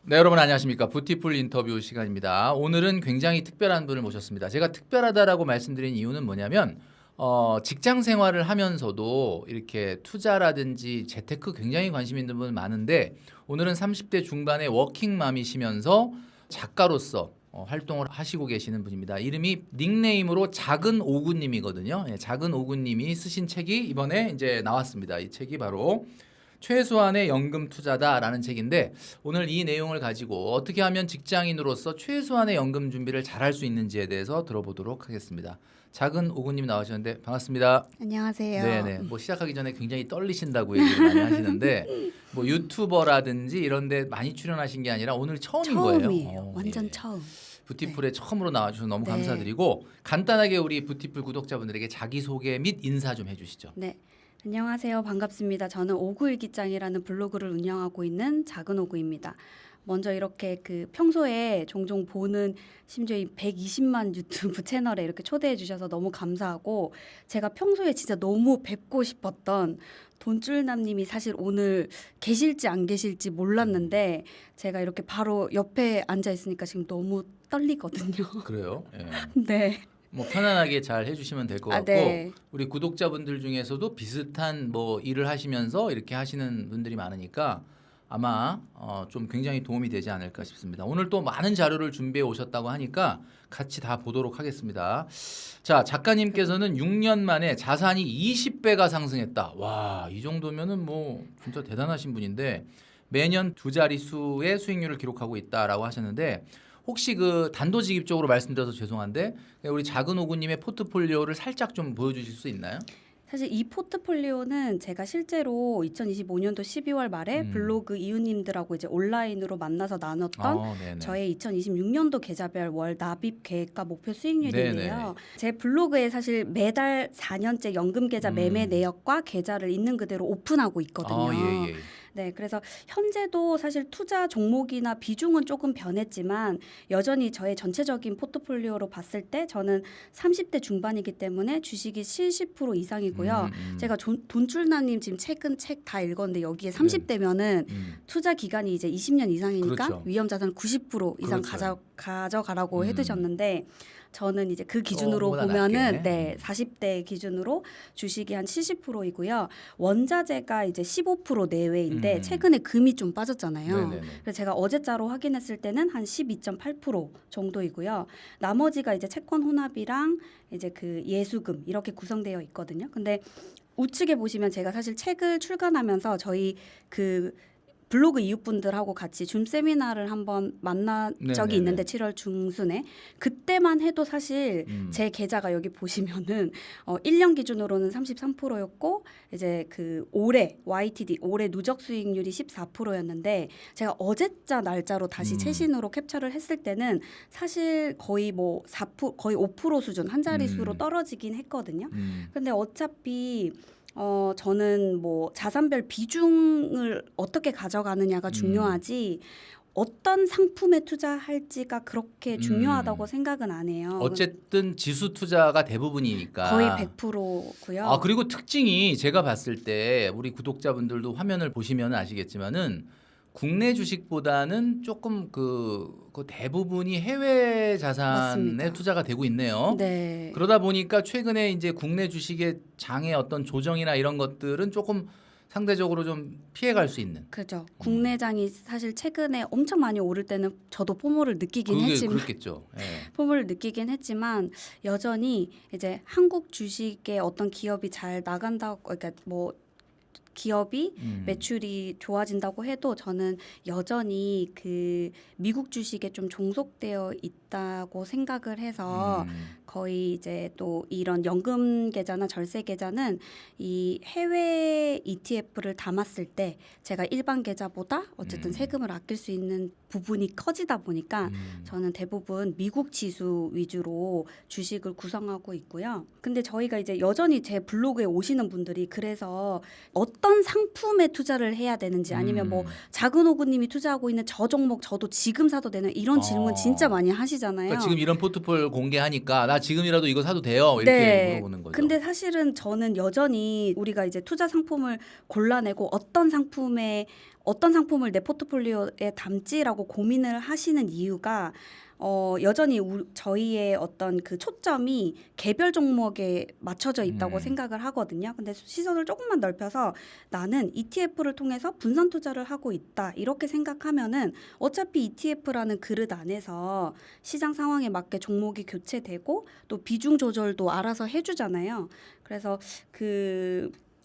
네, 여러분 안녕하십니까. 부티풀 인터뷰 시간입니다. 오늘은 굉장히 특별한 분을 모셨습니다. 제가 특별하다라고 말씀드린 이유는 뭐냐면 직장 생활을 하면서도 이렇게 투자라든지 재테크 굉장히 관심 있는 분 많은데 오늘은 30대 중반의 워킹맘이시면서 작가로서 활동을 하시고 계시는 분입니다. 이름이 닉네임으로 작은 오구님이거든요. 예, 작은 오구님이 쓰신 책이 이번에 이제 나왔습니다. 이 책이 바로 최소한의 연금 투자다라는 책인데 오늘 이 내용을 가지고 어떻게 하면 직장인으로서 최소한의 연금 준비를 잘할 수 있는지에 대해서 들어보도록 하겠습니다. 작은 오구님 나오셨는데 반갑습니다. 안녕하세요. 네네. 뭐 시작하기 전에 굉장히 떨리신다고 얘기를 많이 하시는데 뭐 유튜버라든지 이런데 많이 출연하신 게 아니라 오늘 처음인 거예요. 처음이에요. 완전 예. 처음. 부티풀에 처음으로 나와주셔서 너무 네. 감사드리고 간단하게 우리 부티풀 구독자분들에게 자기소개 및 인사 좀 해주시죠. 네. 안녕하세요. 반갑습니다. 저는 오구일기장이라는 블로그를 운영하고 있는 작은 오구입니다. 먼저 이렇게 평소에 종종 보는 심지어 이 120만 유튜브 채널에 이렇게 초대해 주셔서 너무 감사하고 제가 평소에 진짜 너무 뵙고 싶었던 돈줄남님이 사실 오늘 계실지 안 계실지 몰랐는데 제가 이렇게 바로 옆에 앉아 있으니까 지금 너무 떨리거든요. 그래요? 예. 네. 뭐 편안하게 잘 해주시면 될 것 같고 네. 우리 구독자분들 중에서도 비슷한 뭐 일을 하시면서 이렇게 하시는 분들이 많으니까 아마 좀 굉장히 도움이 되지 않을까 싶습니다. 오늘 또 많은 자료를 준비해 오셨다고 하니까 같이 다 보도록 하겠습니다. 자, 작가님께서는 6년 만에 자산이 20배가 상승했다. 와, 이 정도면은 뭐 진짜 대단하신 분인데 매년 두 자릿수의 수익률을 기록하고 있다라고 하셨는데 혹시 그 단도직입적으로 말씀드려서 죄송한데 우리 작은 오구님의 포트폴리오를 살짝 좀 보여주실 수 있나요? 사실 이 포트폴리오는 제가 실제로 2025년도 12월 말에 블로그 이웃님들하고 이제 온라인으로 만나서 나눴던 네네. 저의 2026년도 계좌별 월 납입 계획과 목표 수익률인데요. 네네. 제 블로그에 사실 매달 4년째 연금 계좌 매매 내역과 계좌를 있는 그대로 오픈하고 있거든요. 예. 네, 그래서 현재도 사실 투자 종목이나 비중은 조금 변했지만 여전히 저의 전체적인 포트폴리오로 봤을 때 저는 30대 중반이기 때문에 주식이 70% 이상이고요. 제가 돈줄나님 지금 최근 책 다 읽었는데 여기에 30대면은 투자 기간이 이제 20년 이상이니까 그렇죠. 위험 자산 90% 이상 그렇죠. 가져가라고 해두셨는데 저는 이제 그 기준으로 그거보다 보면은 낮게. 네, 40대 기준으로 주식이 한 70%이고요. 원자재가 이제 15% 내외인데 최근에 금이 좀 빠졌잖아요. 네네네. 그래서 제가 어제자로 확인했을 때는 한 12.8% 정도이고요. 나머지가 이제 채권 혼합이랑 이제 그 예수금 이렇게 구성되어 있거든요. 근데 우측에 보시면 제가 사실 책을 출간하면서 저희 그 블로그 이웃분들하고 같이 줌 세미나를 한번 만난 적이 있는데 7월 중순에 그때만 해도 사실 제 계좌가 여기 보시면은 1년 기준으로는 33%였고 이제 그 올해 YTD 올해 누적 수익률이 14%였는데 제가 어제자 날짜로 다시 최신으로 캡처를 했을 때는 사실 거의 뭐 4% 거의 5% 수준 한 자릿수로 떨어지긴 했거든요. 근데 어차피 저는 뭐 자산별 비중을 어떻게 가져가느냐가 중요하지 어떤 상품에 투자할지가 그렇게 중요하다고 생각은 안 해요. 어쨌든 지수 투자가 대부분이니까 거의 100%고요. 아, 그리고 특징이 제가 봤을 때 우리 구독자분들도 화면을 보시면 아시겠지만은 국내 주식보다는 조금 그 대부분이 해외 자산에 맞습니다. 투자가 되고 있네요. 네. 그러다 보니까 최근에 이제 국내 주식의 장의 어떤 조정이나 이런 것들은 조금 상대적으로 좀 피해갈 수 있는. 그죠. 국내장이 사실 최근에 엄청 많이 오를 때는 저도 포모를 느끼긴 했지만 그렇겠죠. 예. 포모를 느끼긴 했지만 여전히 이제 한국 주식의 어떤 기업이 잘 나간다고 그러니까 뭐 기업이 매출이 좋아진다고 해도 저는 여전히 그 미국 주식에 좀 종속되어 있다고 생각을 해서 거의 이제 또 이런 연금 계좌나 절세 계좌는 이 해외 ETF를 담았을 때 제가 일반 계좌보다 어쨌든 세금을 아낄 수 있는 부분이 커지다 보니까 저는 대부분 미국 지수 위주로 주식을 구성하고 있고요. 근데 저희가 이제 여전히 제 블로그에 오시는 분들이 그래서 어떤 상품에 투자를 해야 되는지 아니면 뭐 작은 오구님이 투자하고 있는 저 종목 저도 지금 사도 되는 이런 질문 진짜 많이 하시잖아요. 그러니까 지금 이런 포트폴 공개하니까 나 나 지금이라도 이거 사도 돼요? 이렇게 네. 물어보는 거죠. 근데 사실은 저는 여전히 우리가 이제 투자 상품을 골라내고 어떤 상품을 내 포트폴리오에 담지라고 고민을 하시는 이유가 여전히 저희의 어떤 그 초점이 개별 종목에 맞춰져 있다고 생각을 하거든요. 근데 시선을 조금만 넓혀서 나는 ETF를 통해서 분산 투자를 하고 있다. 이렇게 생각하면은 어차피 ETF라는 그릇 안에서 시장 상황에 맞게 종목이 교체되고 또 비중 조절도 알아서 해주잖아요. 그래서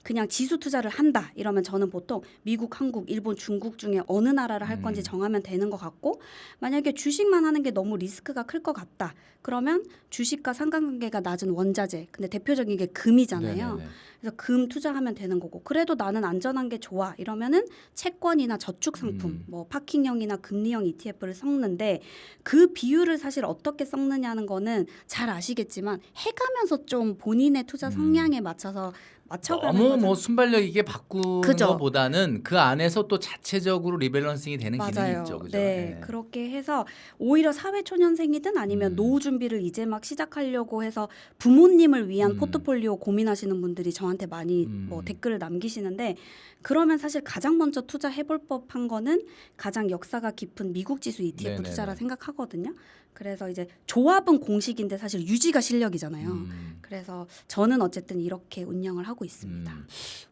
그냥 지수 투자를 한다 이러면 저는 보통 미국, 한국, 일본, 중국 중에 어느 나라를 할 건지 정하면 되는 것 같고 만약에 주식만 하는 게 너무 리스크가 클 것 같다. 그러면 주식과 상관관계가 낮은 원자재. 근데 대표적인 게 금이잖아요. 네네네. 그래서 금 투자하면 되는 거고 그래도 나는 안전한 게 좋아 이러면은 채권이나 저축 상품 뭐 파킹형이나 금리형 ETF를 섞는데 그 비율을 사실 어떻게 섞느냐는 거는 잘 아시겠지만 해가면서 좀 본인의 투자 성향에 맞춰서 맞춰가는 너무 거죠. 뭐 순발력 있게 바꾸는 그죠. 것보다는 그 안에서 또 자체적으로 리밸런싱이 되는 기능이 맞아요. 있죠. 그죠? 네, 예. 그렇게 해서 오히려 사회초년생이든 아니면 노후 준비를 이제 막 시작하려고 해서 부모님을 위한 포트폴리오 고민하시는 분들이 저한테 많이 뭐 댓글을 남기시는데 그러면 사실 가장 먼저 투자해볼 법한 거는 가장 역사가 깊은 미국 지수 ETF 네네네. 투자라 생각하거든요. 그래서 이제 조합은 공식인데 사실 유지가 실력이잖아요. 그래서 저는 어쨌든 이렇게 운영을 하고 있습니다.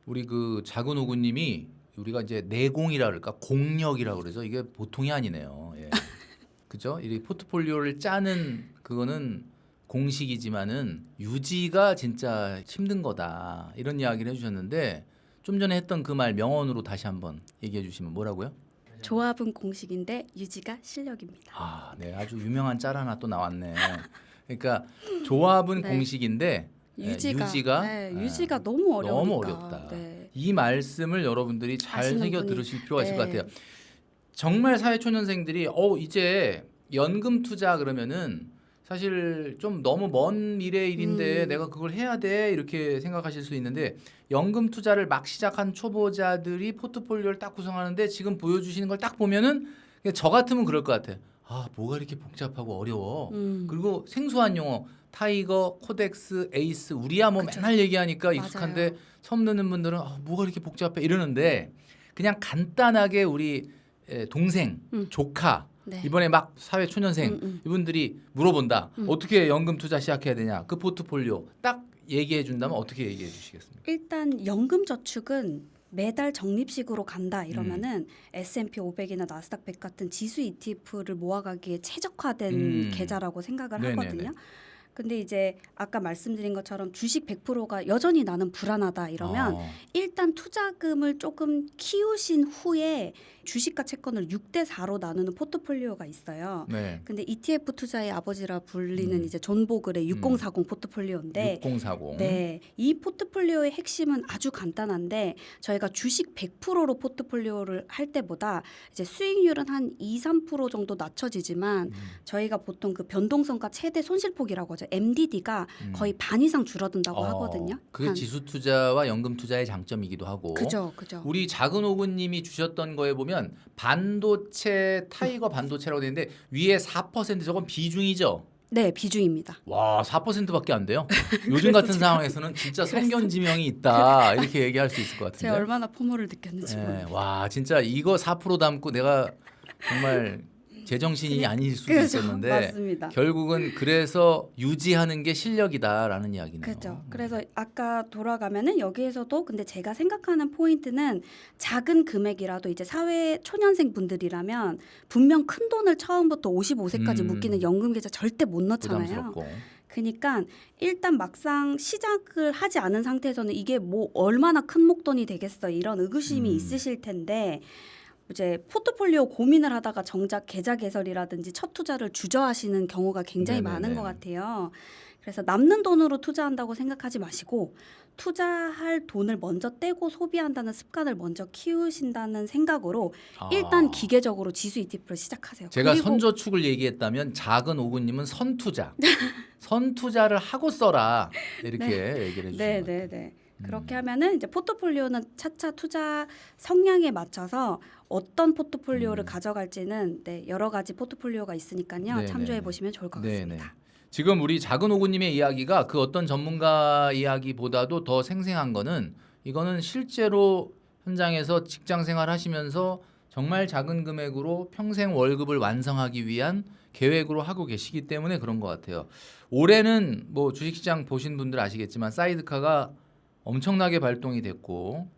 우리 그 작은 오구님이 우리가 이제 내공이라 그럴까 공력이라 그러죠. 이게 보통이 아니네요. 예. 그죠? 이 포트폴리오를 짜는 그거는 공식이지만은 유지가 진짜 힘든 거다 이런 이야기를 해주셨는데 좀 전에 했던 그 말 명언으로 다시 한번 얘기해 주시면 뭐라고요? 조합은 공식인데 유지가 실력입니다. 아, 네, 아주 유명한 짤 하나 또 나왔네. 그러니까 조합은 네. 공식인데 유지가 유지가 너무 어려우니까. 너무 어렵다. 네. 이 말씀을 여러분들이 잘 아시는 새겨 분이- 들으실 필요가 있을 것 네. 같아요. 정말 사회초년생들이 이제 연금 투자 그러면은 사실 좀 너무 먼 미래의 일인데 내가 그걸 해야 돼 이렇게 생각하실 수 있는데 연금 투자를 막 시작한 초보자들이 포트폴리오를 딱 구성하는데 지금 보여주시는 걸 딱 보면은 그냥 저 같으면 그럴 것 같아. 아, 뭐가 이렇게 복잡하고 어려워. 그리고 생소한 용어 타이거, 코덱스, 에이스 우리야 뭐 그쵸. 맨날 얘기하니까 맞아요. 익숙한데 처음 듣는 분들은 뭐가 이렇게 복잡해 이러는데 그냥 간단하게 우리 동생, 조카 네. 이번에 막 사회 초년생 이분들이 물어본다. 어떻게 연금 투자 시작해야 되냐? 그 포트폴리오 딱 얘기해 준다면 어떻게 얘기해 주시겠습니까? 일단 연금 저축은 매달 적립식으로 간다 이러면은 S&P 500이나 나스닥 100 같은 지수 ETF를 모아가기에 최적화된 계좌라고 생각을 네네네. 하거든요. 근데 이제 아까 말씀드린 것처럼 주식 100%가 여전히 나는 불안하다 이러면 일단 투자금을 조금 키우신 후에 주식과 채권을 6대 4로 나누는 포트폴리오가 있어요. 네. 근데 ETF 투자의 아버지라 불리는 이제 존 보글의 6040 포트폴리오인데 6040. 네, 이 포트폴리오의 핵심은 아주 간단한데 저희가 주식 100%로 포트폴리오를 할 때보다 이제 수익률은 한 2~3% 정도 낮춰지지만 저희가 보통 그 변동성과 최대 손실폭이라고 하죠. MDD가 거의 반 이상 줄어든다고 하거든요. 그게 지수 투자와 연금 투자의 장점이기도 하고. 그죠, 그죠. 우리 작은 오구님이 주셨던 거에 보면 반도체 타이거 반도체라고 되어 있는데 위에 4% 저건 비중이죠. 네, 비중입니다. 와, 4%밖에 안 돼요? 요즘 같은 상황에서는 진짜 성견지명이 있다 이렇게 얘기할 수 있을 것 같은데. 제가 얼마나 포모를 느꼈는지 네, 모르겠어요. 와, 진짜 이거 4% 담고 내가 정말 제정신이 아닐 수도 그죠, 있었는데 맞습니다. 결국은 그래서 유지하는 게 실력이다라는 이야기네요. 그렇죠. 그래서 아까 돌아가면은 여기에서도 근데 제가 생각하는 포인트는 작은 금액이라도 이제 사회 초년생 분들이라면 분명 큰 돈을 처음부터 55세까지 묶이는 연금 계좌 절대 못 넣잖아요. 부담스럽고. 그러니까 일단 막상 시작을 하지 않은 상태에서는 이게 뭐 얼마나 큰 목돈이 되겠어 이런 의구심이 있으실 텐데 이제 포트폴리오 고민을 하다가 정작 계좌 개설이라든지 첫 투자를 주저하시는 경우가 굉장히 네네네. 많은 것 같아요. 그래서 남는 돈으로 투자한다고 생각하지 마시고 투자할 돈을 먼저 떼고 소비한다는 습관을 먼저 키우신다는 생각으로 일단 기계적으로 지수 ETF를 시작하세요. 제가 그리고 선저축을 얘기했다면 작은 오구님은 선투자, 선투자를 하고 써라 이렇게 얘기를 해주시는 것 같아요. 네. 그렇게 하면은 이제 포트폴리오는 차차 투자 성향에 맞춰서 어떤 포트폴리오를 가져갈지는 네, 여러 가지 포트폴리오가 있으니까요. 네네네. 참조해 보시면 좋을 것 같습니다. 네네. 지금 우리 작은 오구님의 이야기가 그 어떤 전문가 이야기보다도 더 생생한 거는 이거는 실제로 현장에서 직장 생활하시면서 정말 작은 금액으로 평생 월급을 완성하기 위한 계획으로 하고 계시기 때문에 그런 것 같아요. 올해는 뭐 주식시장 보신 분들 아시겠지만 사이드카가 엄청나게 발동이 됐고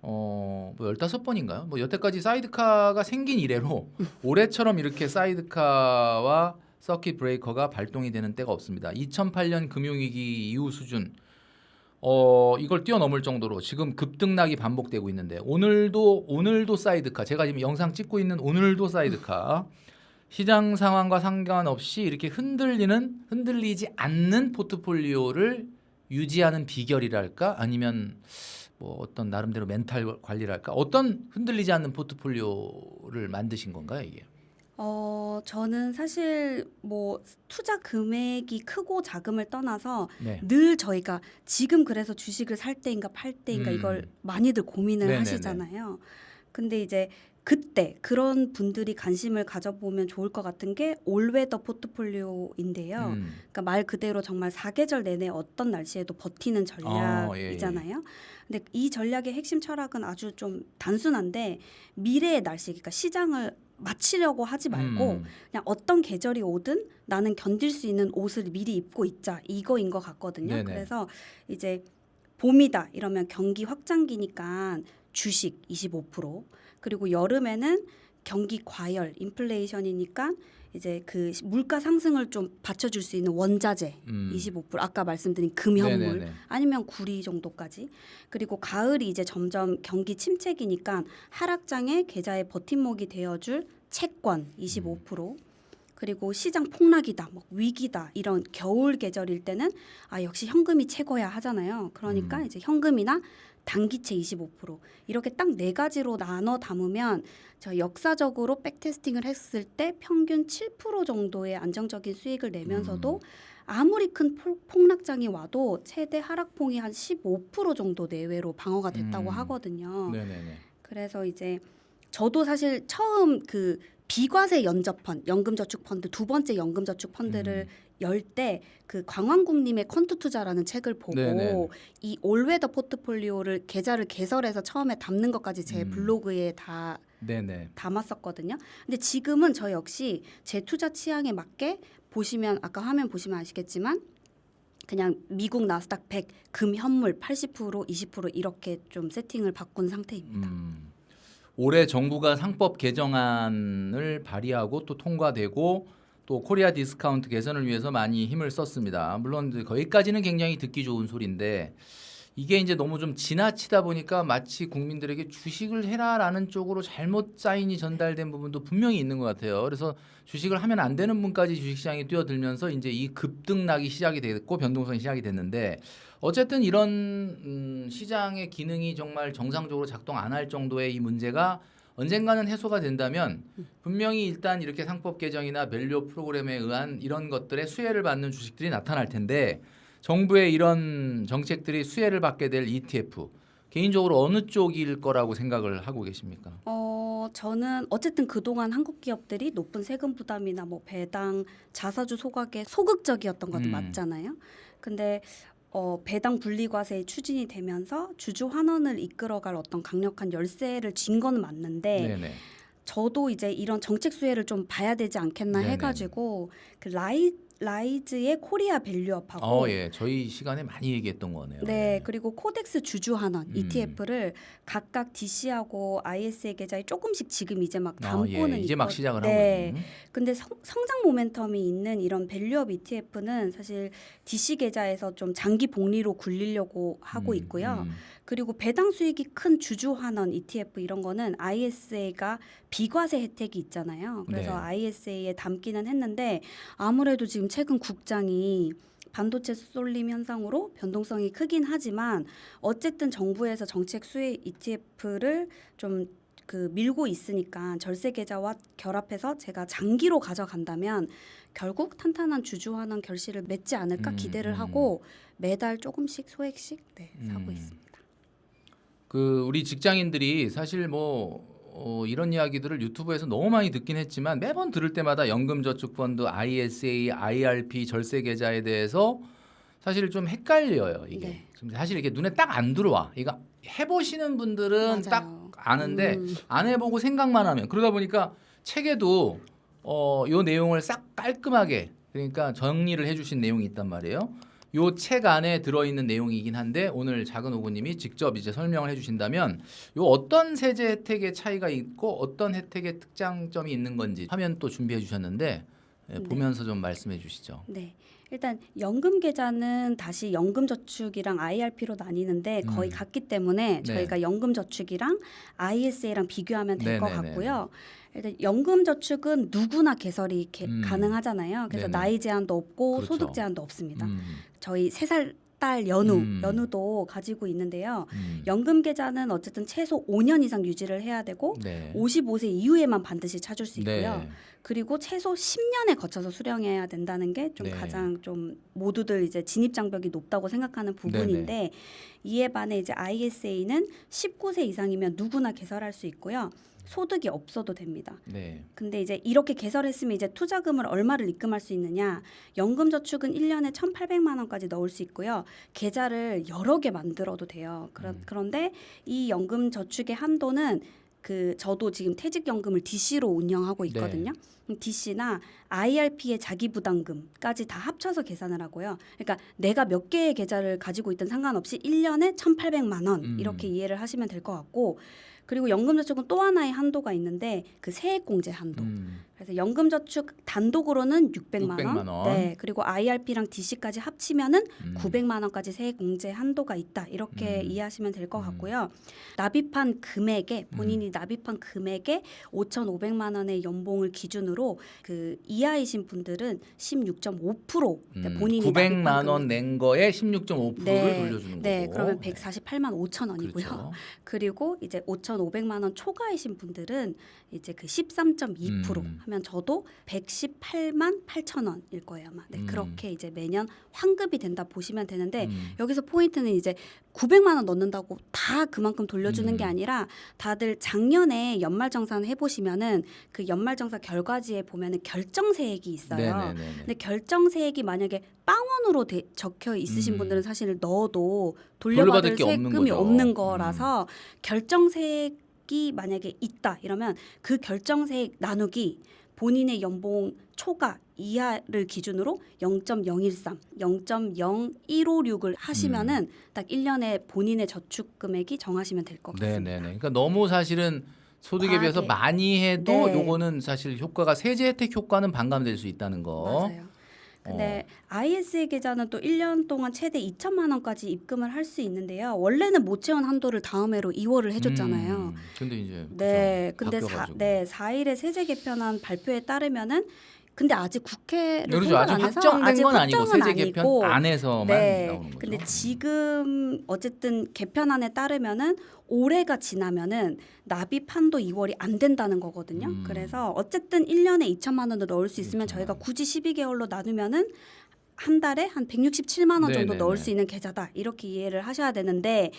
뭐 15번인가요? 뭐 여태까지 사이드카가 생긴 이래로 올해처럼 이렇게 사이드카와 서킷 브레이커가 발동이 되는 때가 없습니다. 2008년 금융위기 이후 수준 이걸 뛰어넘을 정도로 지금 급등락이 반복되고 있는데 오늘도 사이드카 제가 지금 영상 찍고 있는 오늘도 사이드카 시장 상황과 상관없이 이렇게 흔들리지 않는 포트폴리오를 유지하는 비결이랄까 아니면 뭐 어떤 나름대로 멘탈 관리랄까 어떤 흔들리지 않는 포트폴리오를 만드신 건가요 이게? 저는 사실 뭐 투자 금액이 크고 작음을 떠나서 네. 늘 저희가 지금 그래서 주식을 살 때인가 팔 때인가 이걸 많이들 고민을 네네네. 하시잖아요. 근데 이제 그때 그런 분들이 관심을 가져보면 좋을 것 같은 게 올웨더 포트폴리오인데요. 그러니까 말 그대로 정말 사계절 내내 어떤 날씨에도 버티는 전략이잖아요. 근데 이 전략의 핵심 철학은 아주 좀 단순한데 미래의 날씨, 그러니까 시장을 맞추려고 하지 말고 그냥 어떤 계절이 오든 나는 견딜 수 있는 옷을 미리 입고 있자 이거인 것 같거든요. 네네. 그래서 이제 봄이다 이러면 경기 확장기니까 주식 25% 그리고 여름에는 경기 과열 인플레이션이니까 이제 그 물가 상승을 좀 받쳐줄 수 있는 원자재 25% 아까 말씀드린 금현물 네네네. 아니면 구리 정도까지 그리고 가을이 이제 점점 경기 침체기니까 하락장에 계좌의 버팀목이 되어줄 채권 25% 그리고 시장 폭락이다, 뭐 위기다 이런 겨울 계절일 때는 아 역시 현금이 최고야 하잖아요. 그러니까 이제 현금이나 단기채 25% 이렇게 딱 네 가지로 나눠 담으면 저 역사적으로 백테스팅을 했을 때 평균 7% 정도의 안정적인 수익을 내면서도 아무리 큰 폭락장이 와도 최대 하락폭이 한 15% 정도 내외로 방어가 됐다고 하거든요. 네네네. 그래서 이제 저도 사실 처음 그 비과세 연저펀드, 연금저축펀드 두 번째 연금저축펀드를 열 때 그 광환국님의 퀀트 투자라는 책을 보고 네네. 이 올웨더 포트폴리오를 계좌를 개설해서 처음에 담는 것까지 제 블로그에 다 네네. 담았었거든요. 근데 지금은 저 역시 제 투자 취향에 맞게 보시면 아까 화면 보시면 아시겠지만 그냥 미국 나스닥 100 금현물 80% 20% 이렇게 좀 세팅을 바꾼 상태입니다. 올해 정부가 상법 개정안을 발의하고 또 통과되고 또 코리아 디스카운트 개선을 위해서 많이 힘을 썼습니다. 물론 거기까지는 굉장히 듣기 좋은 소리인데 이게 이제 너무 좀 지나치다 보니까 마치 국민들에게 주식을 해라라는 쪽으로 잘못 사인이 전달된 부분도 분명히 있는 것 같아요. 그래서 주식을 하면 안 되는 분까지 주식시장에 뛰어들면서 이제 이 급등락이 시작이 됐고 변동성이 시작이 됐는데 어쨌든 이런 시장의 기능이 정말 정상적으로 작동 안 할 정도의 이 문제가 언젠가는 해소가 된다면 분명히 일단 이렇게 상법 개정이나 밸류 프로그램에 의한 이런 것들의 수혜를 받는 주식들이 나타날 텐데 정부의 이런 정책들이 수혜를 받게 될 ETF 개인적으로 어느 쪽일 거라고 생각을 하고 계십니까? 저는 어쨌든 그동안 한국 기업들이 높은 세금 부담이나 뭐 배당, 자사주 소각에 소극적이었던 것도 맞잖아요. 근데 배당 분리과세의 추진이 되면서 주주 환원을 이끌어갈 어떤 강력한 열쇠를 쥔 건 맞는데 네네. 저도 이제 이런 정책 수혜를 좀 봐야 되지 않겠나 네네. 해가지고 그 라이즈의 코리아 밸류업하고 예, 저희 시간에 많이 얘기했던 거네요. 네, 그리고 코덱스 주주 환원 ETF를 각각 DC하고 IS의 계좌에 조금씩 지금 이제 막 담고는 이제 막 시작을 네. 하거든요. 근데 성장 모멘텀이 있는 이런 밸류업 ETF는 사실 DC 계좌에서 좀 장기 복리로 굴리려고 하고 있고요. 그리고 배당 수익이 큰 주주 환원 ETF 이런 거는 ISA가 비과세 혜택이 있잖아요. 그래서 네. ISA에 담기는 했는데 아무래도 지금 최근 국장이 반도체 쏠림 현상으로 변동성이 크긴 하지만 어쨌든 정부에서 정책 수혜 ETF를 좀 그 밀고 있으니까 절세 계좌와 결합해서 제가 장기로 가져간다면 결국 탄탄한 주주 환원 결실을 맺지 않을까 기대를 하고 매달 조금씩 소액씩 사고 있습니다. 그 우리 직장인들이 사실 뭐 이런 이야기들을 유튜브에서 너무 많이 듣긴 했지만 매번 들을 때마다 연금저축펀드, ISA, IRP, 절세계좌에 대해서 사실 좀 헷갈려요. 이게 네. 사실 이게 눈에 딱 안 들어와. 이거 해보시는 분들은 맞아요. 딱 아는데 안 해보고 생각만 하면 그러다 보니까 책에도 요 내용을 싹 깔끔하게 그러니까 정리를 해주신 내용이 있단 말이에요. 요 책 안에 들어있는 내용이긴 한데 오늘 작은오구님이 직접 이제 설명을 해주신다면 요 어떤 세제 혜택의 차이가 있고 어떤 혜택의 특장점이 있는 건지 화면 또 준비해 주셨는데 보면서 좀 말씀해 주시죠. 네. 일단 연금 계좌는 다시 연금저축이랑 IRP로 나뉘는데 거의 같기 때문에 저희가 연금저축이랑 ISA랑 비교하면 될 것 네네네. 같고요. 일단 연금저축은 누구나 개설이 가능하잖아요. 그래서 네네. 나이 제한도 없고 그렇죠. 소득 제한도 없습니다. 저희 3살 딸 연우도 가지고 있는데요. 연금 계좌는 어쨌든 최소 5년 이상 유지를 해야 되고 네. 55세 이후에만 반드시 찾을 수 있고요. 네. 그리고 최소 10년에 거쳐서 수령해야 된다는 게 좀 네. 가장 좀 모두들 이제 진입 장벽이 높다고 생각하는 부분인데 이에 반해 이제 ISA는 19세 이상이면 누구나 개설할 수 있고요. 소득이 없어도 됩니다. 네. 근데 이제 이렇게 개설했으면 이제 투자금을 얼마를 입금할 수 있느냐? 연금저축은 1년에 1,800만 원까지 넣을 수 있고요. 계좌를 여러 개 만들어도 돼요. 그런데 이 연금저축의 한도는 저도 지금 퇴직연금을 DC로 운영하고 있거든요. DC나 IRP의 자기부담금까지 다 합쳐서 계산을 하고요. 그러니까 내가 몇 개의 계좌를 가지고 있든 상관없이 1년에 1,800만 원 이렇게 이해를 하시면 될 것 같고 그리고 연금저축은 또 하나의 한도가 있는데 그 세액공제 한도. 그래서 연금저축 단독으로는 600만 원. 네. 그리고 IRP랑 DC까지 합치면은 900만 원까지 세액공제 한도가 있다. 이렇게 이해하시면 될 것 같고요. 납입한 금액에 본인이 납입한 금액에 5,500만 원의 연봉을 기준으로 그 이하이신 분들은 16.5% 본인이 900만 원 낸 거에 16.5%를 돌려주는 네, 거고. 그러면 148만 5천 원이고요. 그렇죠. 그리고 이제 5,500만 원 초과이신 분들은 이제 그 13.2% 하면 저도 118만 8천 원일 거예요, 아마. 네, 그렇게 이제 매년 환급이 된다 보시면 되는데 여기서 포인트는 이제 900만 원 넣는다고 다 그만큼 돌려주는 게 아니라 다들 작년에 연말정산 해보시면은 그 연말정산 결과지에 보면은 결정세액이 있어요. 근데 결정세액이 만약에 빵원으로 적혀 있으신 분들은 사실 넣어도 돌려받을 게 없는 세금이 거죠. 없는 거라서 결정세액이 만약에 있다 이러면 그 결정세액 나누기 본인의 연봉 초과 이하를 기준으로 0.013, 0.0156을 하시면은 딱 1년에 본인의 저축 금액이 정하시면 될 것 같습니다. 네네네. 그러니까 너무 사실은 소득에 과하게. 비해서 많이 해도 네. 요거는 사실 효과가 세제 혜택 효과는 반감될 수 있다는 거. 맞아요. 근데 ISA 계좌는 또 1년 동안 최대 2천만 원까지 입금을 할 수 있는데요. 원래는 못 채운 한도를 다음 해로 2월을 해줬잖아요. 근데 이제 네, 그죠? 근데 바뀌어가지고. 4일에 세제 개편안 발표에 따르면은 근데 아직 국회를 그렇죠. 통과 아직 안 해서 확정된 아직 건 아니고 확정은 세제 개편 아니고. 안에서만 네. 나오는 거죠. 근데 지금 어쨌든 개편안에 따르면은 올해가 지나면은 납입 한도 2월이 안 된다는 거거든요. 그래서 어쨌든 1년에 2천만 원을 넣을 수 있으면 저희가 굳이 12개월로 나누면은 한 달에 한 167만 원 정도 네네네. 넣을 수 있는 계좌다. 이렇게 이해를 하셔야 되는데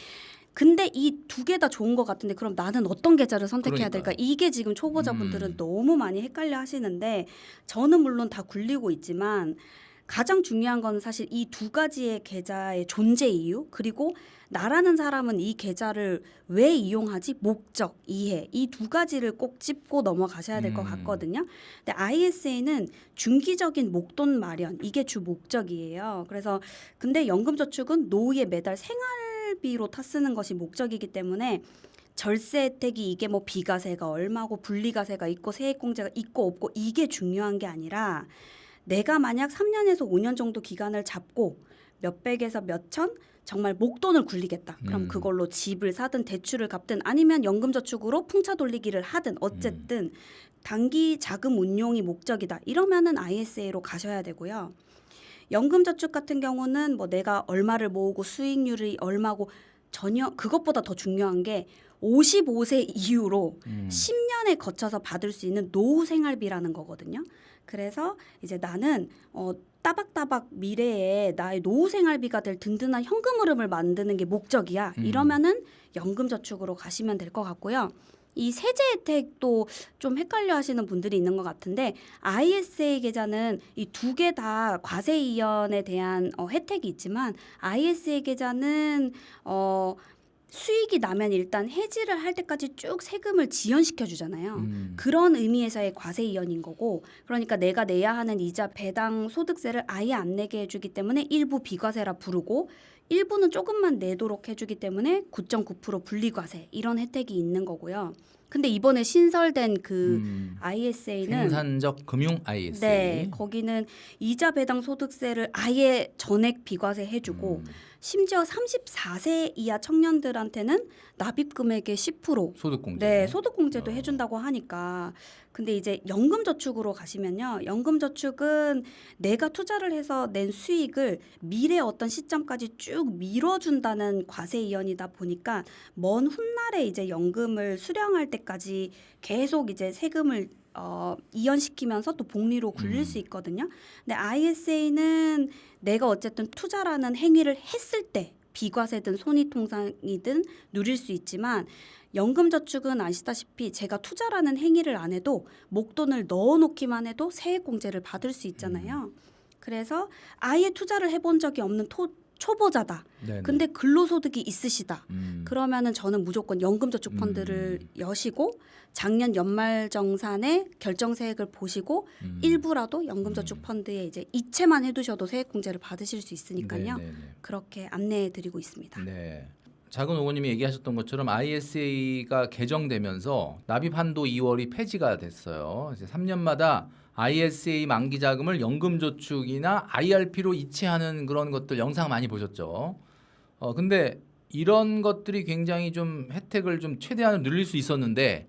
근데 이 두 개 다 좋은 것 같은데 그럼 나는 어떤 계좌를 선택해야 될까? 그러니까요. 이게 지금 초보자분들은 너무 많이 헷갈려 하시는데 저는 물론 다 굴리고 있지만 가장 중요한 건 사실 이 두 가지의 계좌의 존재 이유 그리고 나라는 사람은 이 계좌를 왜 이용하지? 목적, 이해 이 두 가지를 꼭 짚고 넘어가셔야 될 것 같거든요. 근데 ISA는 중기적인 목돈 마련 이게 주 목적이에요. 그래서 근데 연금저축은 노후에 매달 생활비로 타 쓰는 것이 목적이기 때문에 절세 혜택이 이게 뭐 비과세가 얼마고 분리과세가 있고 세액공제가 있고 없고 이게 중요한 게 아니라 내가 만약 3년에서 5년 정도 기간을 잡고 몇백에서 몇천 정말 목돈을 굴리겠다. 그럼 그걸로 집을 사든 대출을 갚든 아니면 연금저축으로 풍차 돌리기를 하든 어쨌든 단기 자금 운용이 목적이다. 이러면은 ISA로 가셔야 되고요. 연금저축 같은 경우는 뭐 내가 얼마를 모으고 수익률이 얼마고 전혀 그것보다 더 중요한 게 55세 이후로 10년에 거쳐서 받을 수 있는 노후 생활비라는 거거든요. 그래서 이제 나는 따박따박 미래에 나의 노후 생활비가 될 든든한 현금 흐름을 만드는 게 목적이야. 이러면은 연금저축으로 가시면 될 것 같고요. 이 세제 혜택도 좀 헷갈려 하시는 분들이 있는 것 같은데 ISA 계좌는 이 두 개 다 과세 이연에 대한 혜택이 있지만 ISA 계좌는 수익이 나면 일단 해지를 할 때까지 쭉 세금을 지연시켜 주잖아요. 그런 의미에서의 과세 이연인 거고, 그러니까 내가 내야 하는 이자 배당 소득세를 아예 안 내게 해주기 때문에 일부 비과세라 부르고 일부는 조금만 내도록 해주기 때문에 9.9% 분리과세 이런 혜택이 있는 거고요. 근데 이번에 신설된 그 ISA는 생산적 금융 ISA. 네, 거기는 이자 배당 소득세를 아예 전액 비과세 해주고 심지어 34세 이하 청년들한테는 납입 금액의 10% 소득공제. 네, 소득공제도 해준다고 하니까. 근데 이제 연금저축으로 가시면요. 연금저축은 내가 투자를 해서 낸 수익을 미래 어떤 시점까지 쭉 밀어준다는 과세 이연이다 보니까 먼 훗날에 이제 연금을 수령할 때까지 계속 이제 세금을 이연시키면서 또 복리로 굴릴 수 있거든요. 근데 ISA는 내가 어쨌든 투자라는 행위를 했을 때 비과세든 손익통상이든 누릴 수 있지만 연금저축은 아시다시피 제가 투자라는 행위를 안 해도 목돈을 넣어놓기만 해도 세액공제를 받을 수 있잖아요. 그래서 아예 투자를 해본 적이 없는 초보자다. 네네. 근데 근로소득이 있으시다. 그러면은 저는 무조건 연금저축 펀드를 여시고 작년 연말정산에 결정세액을 보시고 일부라도 연금저축 펀드에 이제 이체만 해두셔도 세액공제를 받으실 수 있으니까요. 네네네. 그렇게 안내해드리고 있습니다. 네. 작은 오고님이 얘기하셨던 것처럼 ISA가 개정되면서 납입 한도 2월이 폐지가 됐어요. 이제 3년마다 ISA 만기 자금을 연금저축이나 IRP로 이체하는 그런 것들 영상 많이 보셨죠. 근데 이런 것들이 굉장히 좀 혜택을 좀 최대한 늘릴 수 있었는데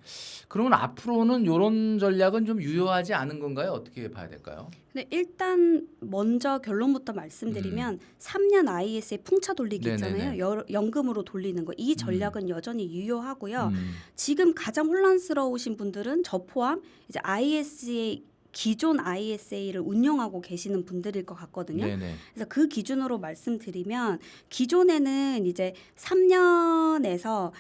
그러면 앞으로는 이런 전략은 좀 유효하지 않은 건가요? 어떻게 봐야 될까요? 근데 일단 먼저 결론부터 말씀드리면 3년 ISA 풍차 돌리기 네네네. 있잖아요. 연금으로 돌리는 거. 이 전략은 여전히 유효하고요. 지금 가장 혼란스러우신 분들은 저 포함 이제 ISA 기존 ISA를 운영하고 계시는 분들일 것 같거든요. 네네. 그래서 그 기준으로 말씀드리면 기존에는 이제 3년에서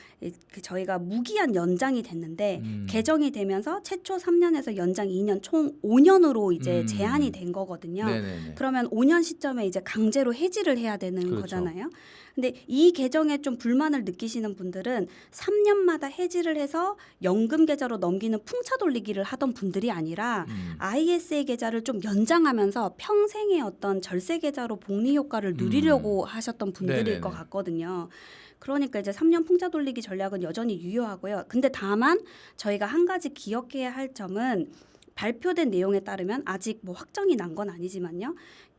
저희가 무기한 연장이 됐는데 개정이 되면서 최초 3년에서 연장 2년 총 5년으로 이제 제한이 된 거거든요. 네네네. 그러면 5년 시점에 이제 강제로 해지를 해야 되는 그렇죠. 거잖아요. 근데 이 개정에 좀 불만을 느끼시는 분들은 3년마다 해지를 해서 연금 계좌로 넘기는 풍차 돌리기를 하던 분들이 아니라 ISA 계좌를 좀 연장하면서 평생의 어떤 절세 계좌로 복리 효과를 누리려고 하셨던 분들일 네네네. 것 같거든요. 그러니까 이제 3년 풍차 돌리기 전략은 여전히 유효하고요. 근데 다만 저희가 한 가지 기억해야 할 점은 발표된 내용에 따르면 아직 뭐 확정이 난 건 아니지만요.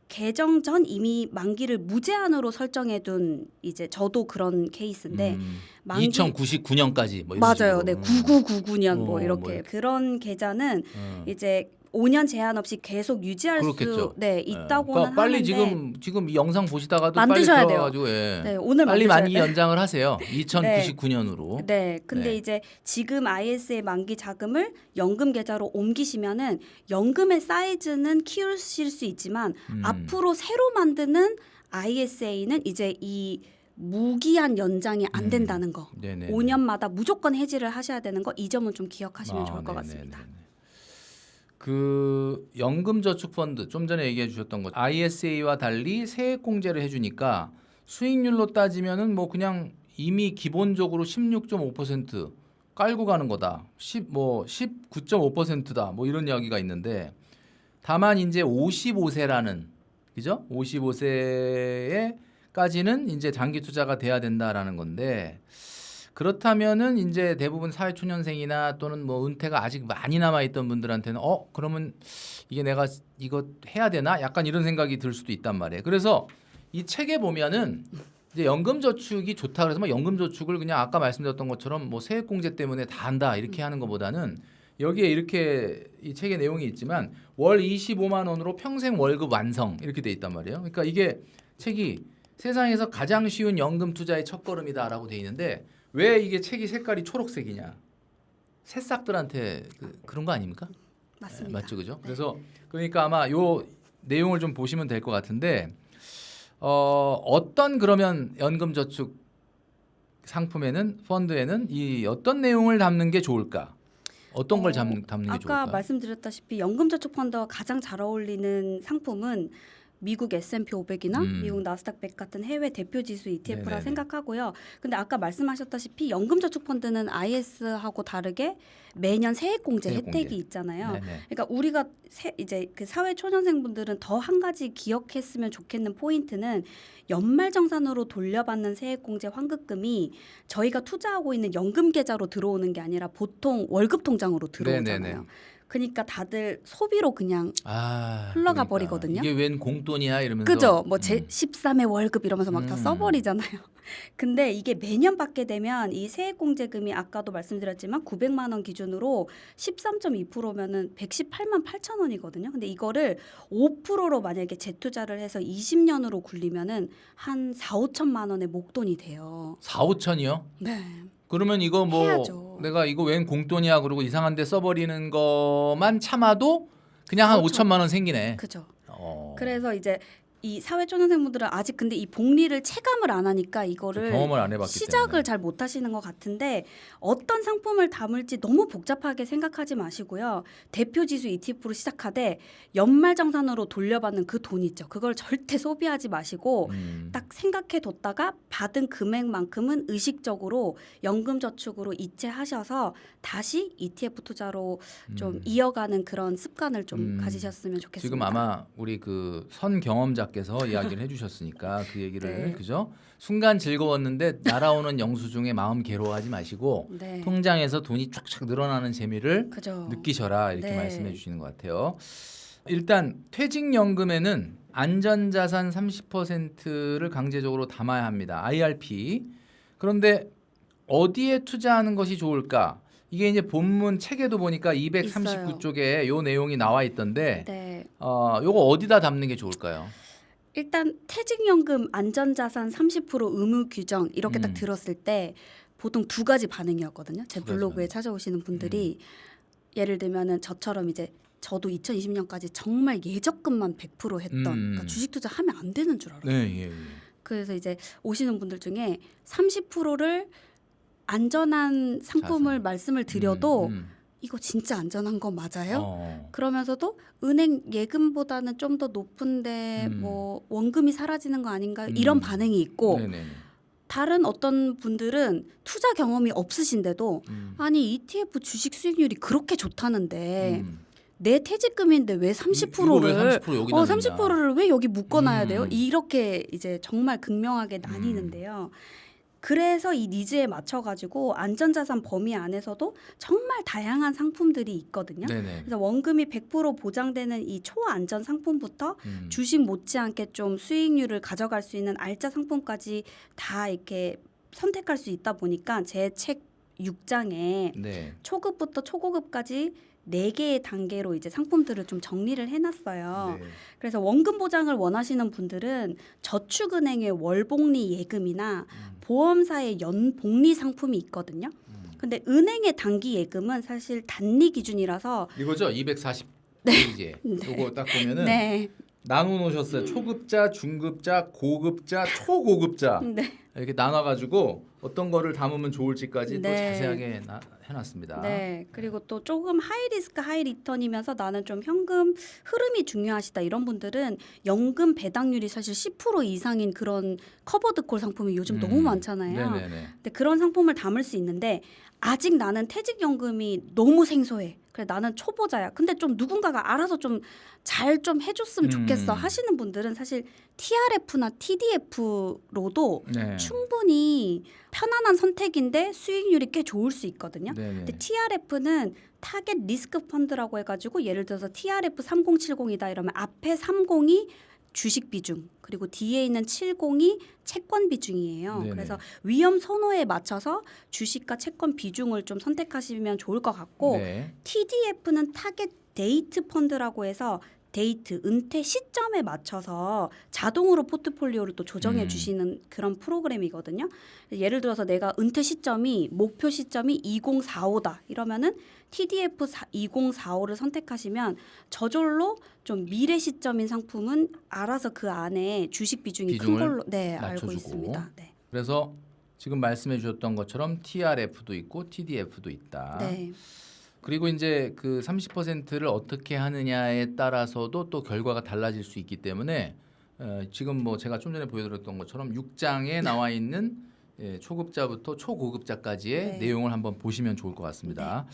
개정 전 이미 만기를 무제한으로 설정해둔 이제 저도 그런 케이스인데 만기 2099년까지 뭐 이런 맞아요. 식으로. 네, 9999년 뭐 뭐 이렇게 이렇게. 그런 계좌는 이제 5년 제한 없이 계속 유지할 그렇겠죠. 수 있다고는 그러니까 빨리 하는데 지금 이 영상 보시다가도 만드셔야 빨리 돼요. 들어가지고 예. 네, 오늘 빨리 만드셔야 만기 돼요. 연장을 하세요. 2099년으로. 네, 근데 네. 이제 지금 ISA 만기 자금을 연금 계좌로 옮기시면은 연금의 사이즈는 키우실 수 있지만 앞으로 새로 만드는 ISA는 이제 이 무기한 연장이 안 된다는 거. 네네. 5년마다 무조건 해지를 하셔야 되는 거. 이 점은 좀 기억하시면 좋을 것 같습니다. 그 연금저축펀드 좀 전에 얘기해 주셨던 것 ISA와 달리 세액공제를 해주니까 수익률로 따지면은 뭐 그냥 이미 기본적으로 16.5% 깔고 가는 거다. 19.5%다. 뭐 이런 이야기가 있는데 다만 이제 55세라는 그죠? 55세에까지는 이제 장기 투자가 돼야 된다라는 건데 그렇다면은 이제 대부분 사회초년생이나 또는 뭐 은퇴가 아직 많이 남아 있던 분들한테는 그러면 이게 내가 이거 해야 되나? 약간 이런 생각이 들 수도 있단 말이에요. 그래서 이 책에 보면은 이제 연금저축이 좋다 그래서 막 연금저축을 그냥 아까 말씀드렸던 것처럼 뭐 세액공제 때문에 다 한다 이렇게 하는 것보다는 여기에 이렇게 이 책의 내용이 있지만 월 25만 원으로 평생 월급 완성 이렇게 돼 있단 말이에요. 그러니까 이게 책이 세상에서 가장 쉬운 연금 투자의 첫걸음이다라고 돼 있는데 왜 이게 책이 색깔이 초록색이냐? 새싹들한테 그런 거 아닙니까? 맞습니다. 맞죠, 그죠? 네. 그래서 그러니까 아마 요 내용을 좀 보시면 될 것 같은데 어떤 그러면 연금저축 상품에는 펀드에는 이 어떤 내용을 담는 게 좋을까? 어떤 걸 담는 게 좋을까? 아까 말씀드렸다시피 연금저축펀드와 가장 잘 어울리는 상품은 미국 S&P 500이나 미국 나스닥 100 같은 해외 대표 지수 ETF라 네네네. 생각하고요. 근데 아까 말씀하셨다시피 연금저축펀드는 IS하고 다르게 매년 세액공제 세액공제. 혜택이 있잖아요. 네네. 그러니까 우리가 이제 그 사회 초년생분들은 더 한 가지 기억했으면 좋겠는 포인트는 연말정산으로 돌려받는 세액공제 환급금이 저희가 투자하고 있는 연금 계좌로 들어오는 게 아니라 보통 월급 통장으로 들어오잖아요. 네네네. 그러니까 다들 소비로 그냥 흘러가 버리거든요. 이게 웬 공돈이야 이러면서. 그죠? 뭐 제 13회 월급 이러면서 막 다 음. 써버리잖아요. 근데 이게 매년 받게 되면 이 세액공제금이 아까도 말씀드렸지만 900만 원 기준으로 13.2%면은 118만 8천 원이거든요. 근데 이거를 5%로 만약에 재투자를 해서 20년으로 굴리면은 한 4, 5천만 원의 목돈이 돼요. 4, 5천이요? 네. 그러면 이거 뭐 해야죠. 내가 이거 웬 공돈이야 그러고 이상한 데 써버리는 것만 참아도 그냥 한 4, 5천만 원 생기네. 그죠. 어. 그래서 이제 이 사회초년생분들은 아직 근데 이 복리를 체감을 안 하니까 이거를 경험을 안 해봤기 시작을 때문에. 잘 못하시는 것 같은데 어떤 상품을 담을지 너무 복잡하게 생각하지 마시고요. 대표 지수 ETF로 시작하되 연말정산으로 돌려받는 그 돈 있죠. 그걸 절대 소비하지 마시고 딱 생각해 뒀다가 받은 금액만큼은 의식적으로 연금저축으로 이체하셔서 다시 ETF 투자로 좀 이어가는 그런 습관을 좀 가지셨으면 좋겠습니다. 지금 아마 우리 그 선 경험자께서 이야기를 해주셨으니까 그 얘기를 네. 그죠? 순간 즐거웠는데 날아오는 영수증에 마음 괴로워하지 마시고 네. 통장에서 돈이 쫙쫙 늘어나는 재미를 그죠. 느끼셔라 이렇게 네. 말씀해 주시는 것 같아요. 일단 퇴직연금에는 안전자산 30%를 강제적으로 담아야 합니다. IRP. 그런데 어디에 투자하는 것이 좋을까? 이게 이제 본문 책에도 보니까 239쪽에 요 내용이 나와 있던데 네. 요거 어디다 담는 게 좋을까요? 일단 퇴직연금 안전자산 30% 의무 규정 이렇게 딱 들었을 때 보통 두 가지 반응이었거든요. 제 두 가지 블로그에 반응. 찾아오시는 분들이 예를 들면은 저처럼 이제 저도 2020년까지 정말 예적금만 100% 했던 그러니까 주식 투자 하면 안 되는 줄 알았어요. 네, 예, 예. 그래서 이제 오시는 분들 중에 30%를 안전한 상품을 자산. 말씀을 드려도 이거 진짜 안전한 거 맞아요? 그러면서도 은행 예금보다는 좀 더 높은데 뭐 원금이 사라지는 거 아닌가 이런 반응이 있고 네네네. 다른 어떤 분들은 투자 경험이 없으신데도 아니 ETF 주식 수익률이 그렇게 좋다는데 내 퇴직금인데 왜 30%를 30% 여기다 30%를 왜 여기 묶어놔야 돼요? 이렇게 이제 정말 극명하게 나뉘는데요. 그래서 이 니즈에 맞춰가지고 안전자산 범위 안에서도 정말 다양한 상품들이 있거든요. 네네. 그래서 원금이 100% 보장되는 이 초안전 상품부터 주식 못지않게 좀 수익률을 가져갈 수 있는 알짜 상품까지 다 이렇게 선택할 수 있다 보니까 제 책 6장에 네. 초급부터 초고급까지 4개의 단계로 이제 상품들을 좀 정리를 해놨어요. 네. 그래서 원금 보장을 원하시는 분들은 저축은행의 월복리 예금이나 보험사의 연복리 상품이 있거든요. 근데 은행의 단기 예금은 사실 단리 기준이라서 이거죠? 240페이지에. 요거 딱 보면은 네. 나눠 놓으셨어요. 초급자, 중급자, 고급자, 초고급자. 네. 이렇게 나눠 가지고 어떤 거를 담으면 좋을지까지 또 네. 자세하게 해놨습니다. 네. 그리고 또 조금 하이 리스크 하이 리턴이면서 나는 좀 현금 흐름이 중요하시다 이런 분들은 연금 배당률이 사실 10% 이상인 그런 커버드콜 상품이 요즘 너무 많잖아요. 네네네. 근데 그런 상품을 담을 수 있는데 아직 나는 퇴직연금이 너무 생소해. 그래 나는 초보자야. 근데 좀 누군가가 알아서 좀 잘 좀 해줬으면 좋겠어 하시는 분들은 사실 TRF나 TDF로도 네. 충분히 편안한 선택인데 수익률이 꽤 좋을 수 있거든요. 네네. 근데 TRF는 타겟 리스크 펀드라고 해가지고 예를 들어서 TRF 3070이다 이러면 앞에 30이 주식 비중 그리고 뒤에 있는 70이 채권 비중이에요. 네네. 그래서 위험 선호에 맞춰서 주식과 채권 비중을 좀 선택하시면 좋을 것 같고 네. TDF는 타겟 데이트 펀드라고 해서 데이트 은퇴 시점에 맞춰서 자동으로 포트폴리오를 또 조정해 주시는 그런 프로그램이거든요. 예를 들어서 내가 은퇴 시점이 목표 시점이 2045다 이러면은 TDF 2045를 선택하시면 저절로 좀 미래 시점인 상품은 알아서 그 안에 주식 비중이 큰 비중을 걸로 알고 낮춰주고. 있습니다. 네. 그래서 지금 말씀해 주셨던 것처럼 TRF도 있고 TDF도 있다. 네. 그리고 이제 그 30%를 어떻게 하느냐에 따라서도 또 결과가 달라질 수 있기 때문에 지금 뭐 제가 좀 전에 보여드렸던 것처럼 6장에 나와 있는 초급자부터 초고급자까지의 네. 내용을 한번 보시면 좋을 것 같습니다.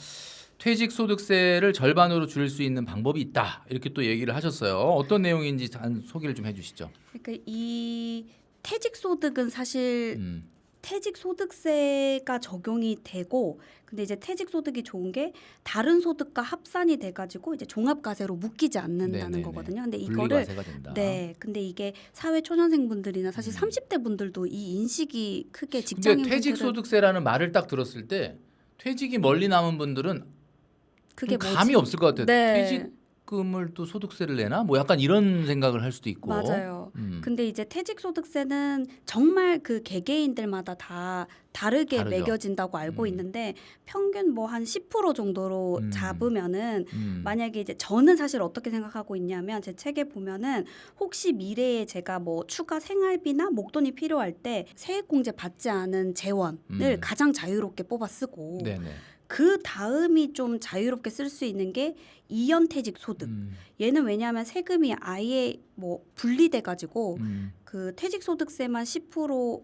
퇴직 소득세를 절반으로 줄일 수 있는 방법이 있다. 이렇게 또 얘기를 하셨어요. 어떤 내용인지 소개를 좀 해주시죠. 그러니까 이 퇴직 소득은 사실 퇴직 소득세가 적용이 되고, 근데 이제 퇴직 소득이 좋은 게 다른 소득과 합산이 돼가지고 이제 종합과세로 묶이지 않는다는 네네네. 거거든요. 근데 이거를 분리과세가 된다. 네, 근데 이게 사회 초년생 분들이나 사실 30대 분들도 이 인식이 크게 직장인 근데 퇴직 분들은 소득세라는 말을 딱 들었을 때 퇴직이 멀리 남은 분들은 그게 좀 감이 없을 것 같아요. 네. 퇴직금을 또 소득세를 내나? 뭐 약간 이런 생각을 할 수도 있고. 맞아요. 근데 이제 퇴직 소득세는 정말 그 개개인들마다 다 다르게 다르죠. 매겨진다고 알고 있는데 평균 뭐 한 10% 정도로 잡으면은 만약에 이제 저는 사실 어떻게 생각하고 있냐면 제 책에 보면은 혹시 미래에 제가 뭐 추가 생활비나 목돈이 필요할 때 세액공제 받지 않은 재원을 가장 자유롭게 뽑아 쓰고 네네. 그 다음이 좀 자유롭게 쓸 수 있는 게 이연퇴직 소득. 얘는 왜냐하면 세금이 아예 뭐 분리돼 가지고 그 퇴직소득세만 10%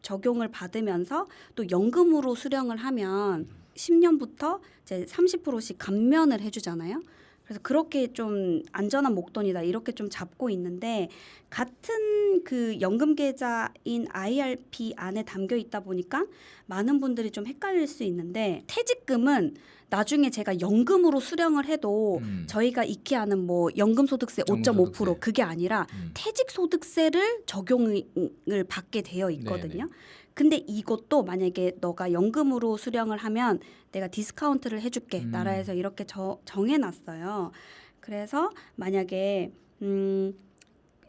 적용을 받으면서 또 연금으로 수령을 하면 10년부터 이제 30%씩 감면을 해주잖아요. 그래서 그렇게 좀 안전한 목돈이다 이렇게 좀 잡고 있는데 같은 그 연금 계좌인 IRP 안에 담겨 있다 보니까 많은 분들이 좀 헷갈릴 수 있는데 퇴직금은 나중에 제가 연금으로 수령을 해도 저희가 익히 아는 뭐 연금소득세 5.5% 그게 아니라 퇴직소득세를 적용을 받게 되어 있거든요. 네네. 근데 이것도 만약에 너가 연금으로 수령을 하면 내가 디스카운트를 해줄게. 나라에서 이렇게 정해놨어요. 그래서 만약에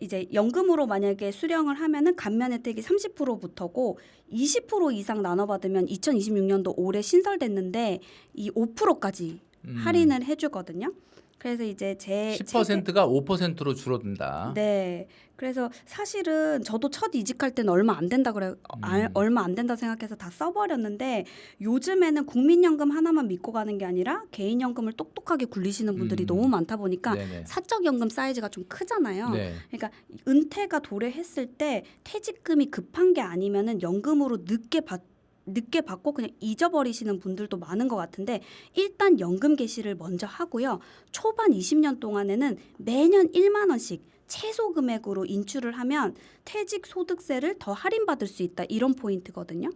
이제 연금으로 만약에 수령을 하면은 감면 혜택이 30%부터고 20% 이상 나눠받으면 2026년도 올해 신설됐는데 이 5%까지 할인을 해주거든요. 그래서 이제 제 10%가 5%로 줄어든다. 네. 그래서 사실은 저도 첫 이직할 때는 얼마 안 된다 그래 얼마 안 된다 생각해서 다 써버렸는데 요즘에는 국민연금 하나만 믿고 가는 게 아니라 개인연금을 똑똑하게 굴리시는 분들이 너무 많다 보니까 네네. 사적연금 사이즈가 좀 크잖아요. 네. 그러니까 은퇴가 도래했을 때 퇴직금이 급한 게 아니면은 연금으로 늦게 받고 그냥 잊어버리시는 분들도 많은 것 같은데 일단 연금 개시를 먼저 하고요. 초반 20년 동안에는 매년 1만 원씩 최소 금액으로 인출을 하면 퇴직 소득세를 더 할인받을 수 있다. 이런 포인트거든요.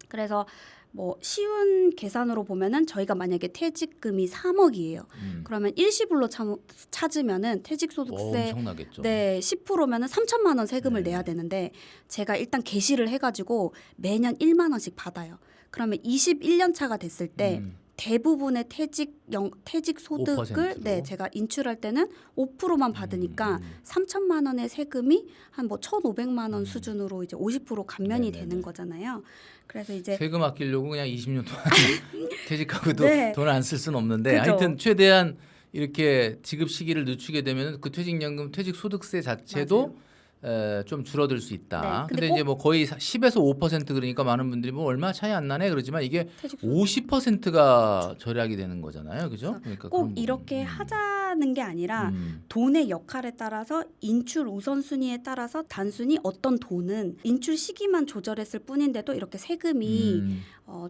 그래서 뭐 쉬운 계산으로 보면은 저희가 만약에 퇴직금이 3억이에요. 그러면 일시불로 찾으면은 퇴직소득세 엄청나겠죠. 네, 10%면은 3천만 원 세금을 내야 되는데 제가 일단 개시를 해가지고 매년 1만 원씩 받아요. 그러면 21년 차가 됐을 때 대부분의 퇴직 소득을 5%로? 네, 제가 인출할 때는 5%만 받으니까 3천만 원의 세금이 한 뭐 1,500만 원 수준으로 이제 50% 감면이 네네네. 되는 거잖아요. 그래서 이제 세금 아끼려고 그냥 20년 동안 퇴직하고도 네. 돈을 안 쓸 수는 없는데 그죠. 하여튼 최대한 이렇게 지급 시기를 늦추게 되면 그 퇴직연금 퇴직소득세 자체도 좀 줄어들 수 있다. 네, 근데 근데 이제 뭐 거의 10에서 5% 그러니까 많은 분들이 뭐 얼마 차이 안 나네 그러지만 이게 퇴직 50%가 절약이 되는 거잖아요. 그죠? 그러니까 꼭 그런 이렇게 하자는 게 아니라 음. 돈의 역할에 따라서 인출 우선순위에 따라서 단순히 어떤 돈은 인출 시기만 조절했을 뿐인데도 이렇게 세금이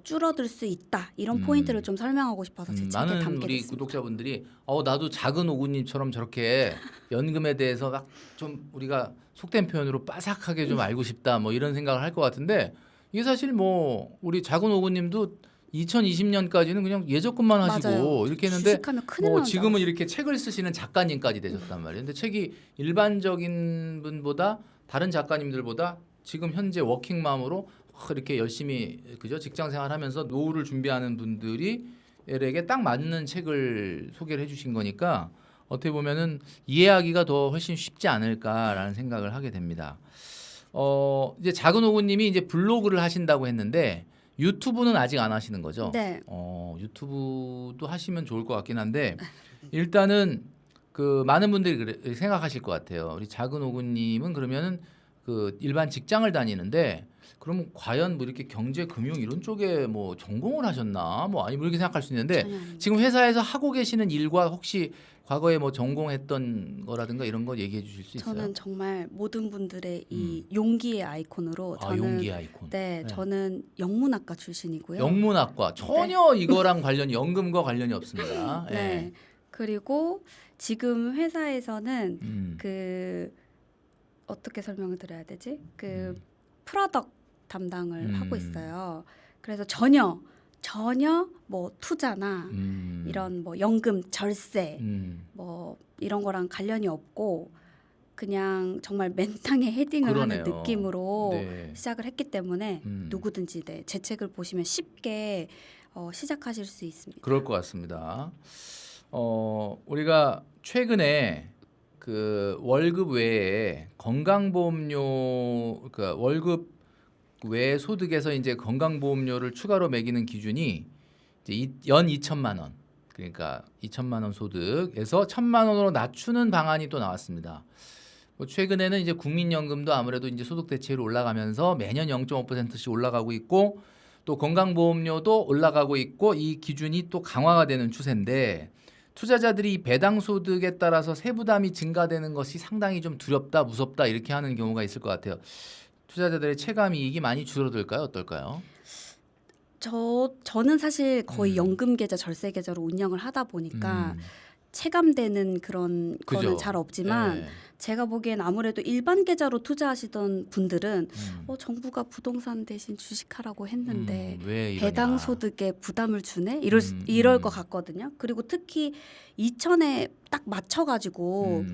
줄어들 수 있다. 이런 포인트를 좀 설명하고 싶어서 제 책에 많은 담게 우리 됐습니다. 구독자분들이 나도 작은 오구님처럼 저렇게 연금에 대해서 막 좀 우리가 속된 표현으로 빠삭하게 좀 알고 싶다 뭐 이런 생각을 할 것 같은데 이게 사실 뭐 우리 작은 오구님도 2020년까지는 그냥 예적금만 하시고 맞아요. 이렇게 했는데 주식하면 큰일 뭐 나는 줄 지금은 알았어요. 이렇게 책을 쓰시는 작가님까지 되셨단 말이에요. 근데 책이 일반적인 분보다 다른 작가님들보다 지금 현재 워킹맘으로 이렇게 열심히 그죠 직장 생활하면서 노후를 준비하는 분들이 에게 딱 맞는 책을 소개를 해주신 거니까 어떻게 보면은 이해하기가 더 훨씬 쉽지 않을까라는 생각을 하게 됩니다. 이제 작은 오구님이 이제 블로그를 하신다고 했는데 유튜브는 아직 안 하시는 거죠? 네. 유튜브도 하시면 좋을 것 같긴 한데 일단은 그 많은 분들이 생각하실 것 같아요. 우리 작은 오구님은 그러면은 그 일반 직장을 다니는데 그러면 과연 뭐 이렇게 경제, 금융 이런 쪽에 뭐 전공을 하셨나? 뭐 아니 뭐 이렇게 생각할 수 있는데 전혀 아닙니다. 지금 회사에서 하고 계시는 일과 혹시 과거에 뭐 전공했던 거라든가 이런 거 얘기해 주실 수 있어요? 저는 정말 모든 분들의 이 용기의 아이콘으로 아, 저는 용기 아이콘. 네, 네. 저는 영문학과 출신이고요. 영문학과 전혀 이거랑 관련이 연금과 관련이 없습니다. 네. 예. 그리고 지금 회사에서는 음. 그 어떻게 설명을 드려야 되지? 그 프로덕트 담당을 하고 있어요. 그래서 전혀 뭐 투자나 이런 뭐 연금, 절세 뭐 이런 거랑 관련이 없고 그냥 정말 맨땅에 헤딩을 그러네요. 하는 느낌으로 네. 시작을 했기 때문에 누구든지 네, 제 책을 보시면 쉽게 시작하실 수 있습니다. 그럴 것 같습니다. 우리가 최근에 그 월급 외에 건강보험료, 그러니까 월급 외 소득에서 이제 건강보험료를 추가로 매기는 기준이 이제 연 2천만 원, 그러니까 2천만 원 소득에서 1,000만 원으로 낮추는 방안이 또 나왔습니다. 뭐 최근에는 이제 국민연금도 아무래도 이제 소득 대체율이 올라가면서 매년 0.5%씩 올라가고 있고 또 건강보험료도 올라가고 있고 이 기준이 또 강화가 되는 추세인데 투자자들이 이 배당 소득에 따라서 세부담이 증가되는 것이 상당히 좀 두렵다, 무섭다 이렇게 하는 경우가 있을 것 같아요. 투자자들의 체감 이익이 많이 줄어들까요? 어떨까요? 저는 사실 거의 연금 계좌, 절세 계좌로 운영을 하다 보니까 체감되는 그런 거는 그죠? 잘 없지만 예. 제가 보기엔 아무래도 일반 계좌로 투자하시던 분들은 정부가 부동산 대신 주식하라고 했는데 왜 이러냐. 배당 소득에 부담을 주네? 이럴 것 같거든요. 그리고 특히 2천에 딱 맞춰가지고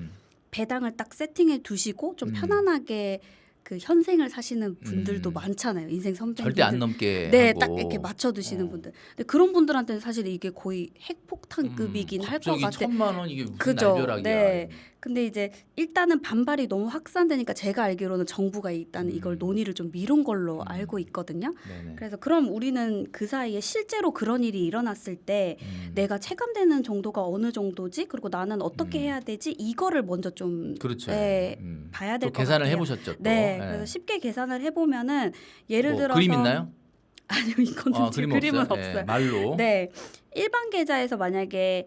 배당을 딱 세팅해 두시고 좀 편안하게 그 현생을 사시는 분들도 많잖아요. 인생 선배님들. 절대 안 넘게 네, 하고. 딱 이렇게 맞춰두시는 분들. 근데 그런 분들한테는 사실 이게 거의 핵폭탄급이긴 할 것 갑자기 같아요. 1,000만 원 이게 무슨 그죠. 날벼락이야. 네. 근데 이제 일단은 반발이 너무 확산되니까 제가 알기로는 정부가 일단 이걸 논의를 좀 미룬 걸로 알고 있거든요. 네네. 그래서 그럼 우리는 그 사이에 실제로 그런 일이 일어났을 때 내가 체감되는 정도가 어느 정도지? 그리고 나는 어떻게 해야 되지? 이거를 먼저 좀 그렇죠. 네, 봐야 될 또 것 계산을 같아요. 해보셨죠? 또. 네, 예. 그래서 쉽게 계산을 해보면은 예를 뭐 들어서 그림 있나요? 아니요, 이거는 지금 그림은 없어요? 없어요. 예, 말로. 네, 일반 계좌에서 만약에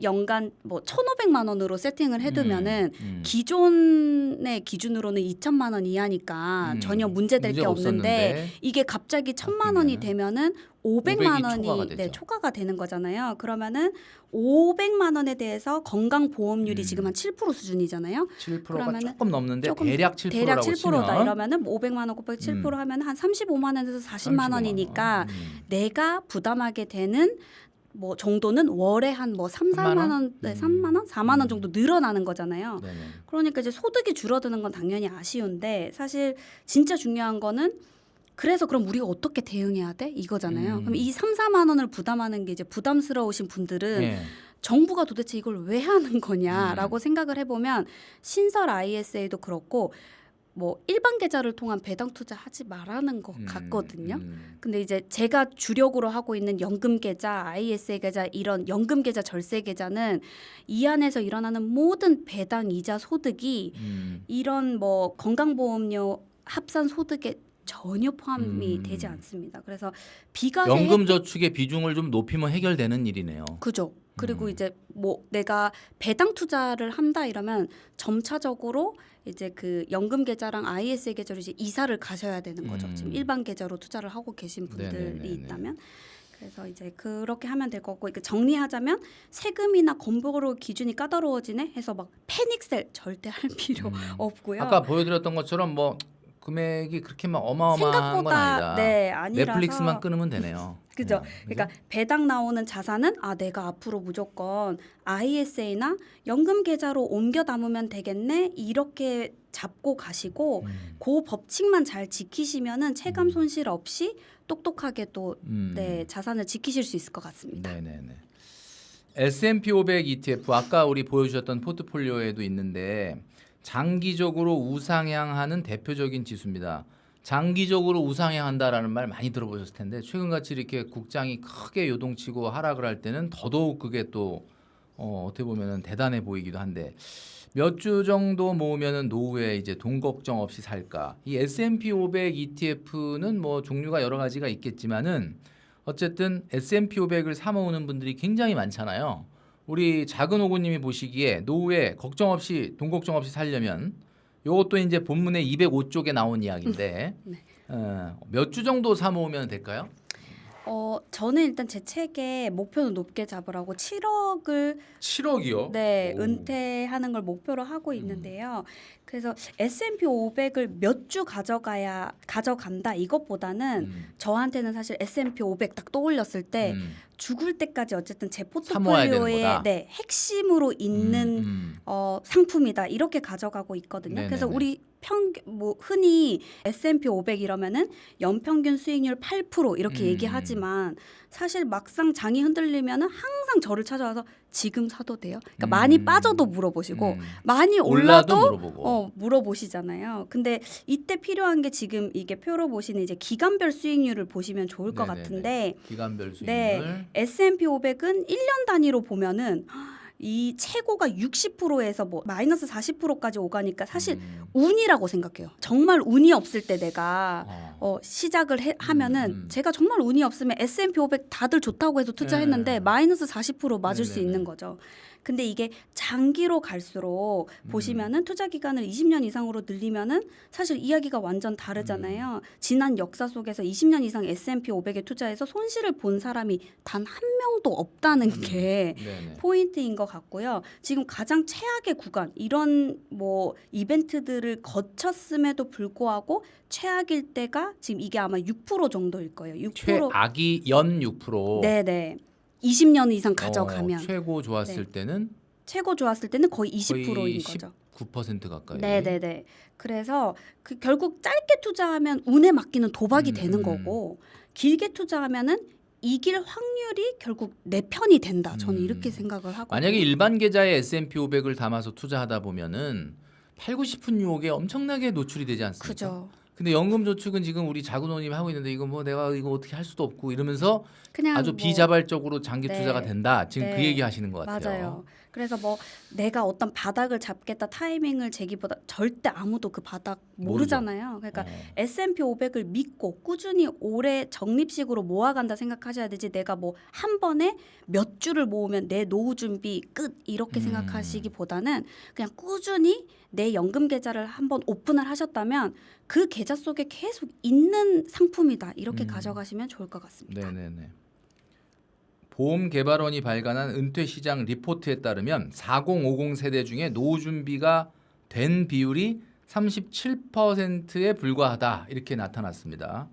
연간 뭐 1,500만 원으로 세팅을 해두면은 기존의 기준으로는 2천만 원 이하니까 전혀 문제될 게 문제가 없는데 없었는데. 이게 갑자기 1,000만 원이 되면은 500만 500이 초과가 원이 되죠. 초과가 되는 거잖아요. 그러면은 500만 원에 대해서 건강 보험률이 지금 한 7% 수준이잖아요. 7%가 그러면은 조금 넘는데 조금 대략 7%라고 대략 7%다 치면 이러면은 500만 원 곱하기 7% 하면 한 35만 원에서 40만 원이니까 내가 부담하게 되는 뭐 정도는 월에 한 뭐 3, 4만 원, 네, 3만 원, 4만 원 정도 늘어나는 거잖아요. 네네. 그러니까 이제 소득이 줄어드는 건 당연히 아쉬운데 사실 진짜 중요한 거는 그래서 그럼 우리가 어떻게 대응해야 돼? 이거잖아요. 그럼 이 3, 4만 원을 부담하는 게 이제 부담스러우신 분들은 예. 정부가 도대체 이걸 왜 하는 거냐라고 생각을 해보면 신설 ISA도 그렇고 뭐 일반 계좌를 통한 배당 투자 하지 말라는 것 같거든요. 근데 이제 제가 주력으로 하고 있는 연금 계좌, ISA 계좌 이런 연금 계좌, 절세 계좌는 이 안에서 일어나는 모든 배당 이자 소득이 이런 뭐 건강보험료 합산 소득에 전혀 포함이 되지 않습니다. 그래서 비과세 연금 저축의 비중을 좀 높이면 해결되는 일이네요. 그죠. 그리고 이제 뭐 내가 배당 투자를 한다 이러면 점차적으로 이제 그 연금 계좌랑 ISA 계좌로 이제 이사를 가셔야 되는 거죠. 지금 일반 계좌로 투자를 하고 계신 분들이 네네네네. 있다면. 그래서 이제 그렇게 하면 될 것 같고 그러니까 정리하자면 세금이나 건보료 기준이 까다로워지네 해서 막 패닉셀 절대 할 필요 없고요. 아까 보여드렸던 것처럼 뭐 금액이 그렇게 막 어마어마한 건 생각보다 아니다. 네, 아니라서 넷플릭스만 끊으면 되네요. 그죠. 그냥, 그러니까 배당 나오는 자산은 내가 앞으로 무조건 ISA나 연금 계좌로 옮겨 담으면 되겠네 이렇게 잡고 가시고 그 법칙만 잘 지키시면은 체감 손실 없이 똑똑하게 또 네, 자산을 지키실 수 있을 것 같습니다. 네네네. S&P 500 ETF 아까 우리 보여주셨던 포트폴리오에도 있는데 장기적으로 우상향하는 대표적인 지수입니다. 장기적으로 우상향한다라는 말 많이 들어보셨을 텐데 최근같이 이렇게 국장이 크게 요동치고 하락을 할 때는 더더욱 그게 또 어떻게 보면은 대단해 보이기도 한데 몇 주 정도 모으면은 노후에 이제 돈 걱정 없이 살까? 이 S&P 500 ETF는 뭐 종류가 여러 가지가 있겠지만은 어쨌든 S&P 500을 사 모으는 분들이 굉장히 많잖아요. 우리 작은 오구님이 보시기에 노후에 걱정 없이 돈 걱정 없이 살려면 요것도 이제 본문의 205쪽에 나온 이야기인데 네. 몇 주 정도 사 모으면 될까요? 저는 일단 제 책에 목표는 높게 잡으라고 7억을 7억이요? 네, 은퇴하는 걸 목표로 하고 있는데요. 그래서 S&P 500을 몇 주 가져간다 이것보다는 저한테는 사실 S&P 500 딱 떠올렸을 때 죽을 때까지 어쨌든 제 사모아야 되는 포트폴리오의 거다. 네, 핵심으로 있는 상품이다 이렇게 가져가고 있거든요. 네네네. 그래서 우리 뭐 흔히 S&P 500 이러면은 연평균 수익률 8% 이렇게 얘기하지만 사실 막상 장이 흔들리면은 항상 저를 찾아와서 지금 사도 돼요? 그러니까 많이 빠져도 물어보시고 많이 올라도 물어보고. 물어보시잖아요. 근데 이때 필요한 게 지금 이게 표로 보시는 이제 기간별 수익률을 보시면 좋을 것 네네네. 같은데 기간별 수익률. 네, S&P 500은 1년 단위로 보면은 이 최고가 60%에서 뭐 마이너스 40%까지 오가니까 사실 운이라고 생각해요. 정말 운이 없을 때 내가 시작을 하면은 제가 정말 운이 없으면 S&P 500 다들 좋다고 해서 투자했는데 네. 마이너스 40% 맞을 수 네네네. 있는 거죠. 근데 이게 장기로 갈수록 보시면은 투자 기간을 20년 이상으로 늘리면은 사실 이야기가 완전 다르잖아요. 지난 역사 속에서 20년 이상 S&P 500에 투자해서 손실을 본 사람이 단 한 명도 없다는 게 네네. 포인트인 것 같고요. 지금 가장 최악의 구간 이런 뭐 이벤트들을 거쳤음에도 불구하고 최악일 때가 지금 이게 아마 6% 정도일 거예요. 6%. 최악이 연 6%. 네네. 20년 이상 가져가면 최고 좋았을 네. 때는 최고 좋았을 때는 거의 20%인 거의 거죠. 19% 가까이. 네네네. 그래서 결국 짧게 투자하면 운에 맡기는 도박이 되는 거고 길게 투자하면은 이길 확률이 결국 내 편이 된다. 저는 이렇게 생각을 하거든요. 만약에 일반 계좌에 S&P 500을 담아서 투자하다 보면은 팔고 싶은 유혹에 엄청나게 노출이 되지 않습니까? 그죠. 근데 연금저축은 지금 우리 자구노님이 하고 있는데 이거 뭐 내가 이거 어떻게 할 수도 없고 이러면서 그냥 아주 뭐 비자발적으로 장기 네. 투자가 된다. 지금 그 네. 얘기 하시는 것 같아요. 맞아요. 그래서 뭐 내가 어떤 바닥을 잡겠다 타이밍을 재기보다 절대 아무도 그 바닥 모르잖아요. 그러니까 S&P 500을 믿고 꾸준히 오래 적립식으로 모아간다 생각하셔야 되지 내가 뭐 한 번에 몇 주를 모으면 내 노후 준비 끝 이렇게 생각하시기보다는 그냥 꾸준히 내 연금 계좌를 한번 오픈을 하셨다면 그 계좌 속에 계속 있는 상품이다 이렇게 가져가시면 좋을 것 같습니다. 네네네. 보험개발원이 발간한 은퇴시장 리포트에 따르면 4050 세대 중에 노후 준비가 된 비율이 37%에 불과하다 이렇게 나타났습니다.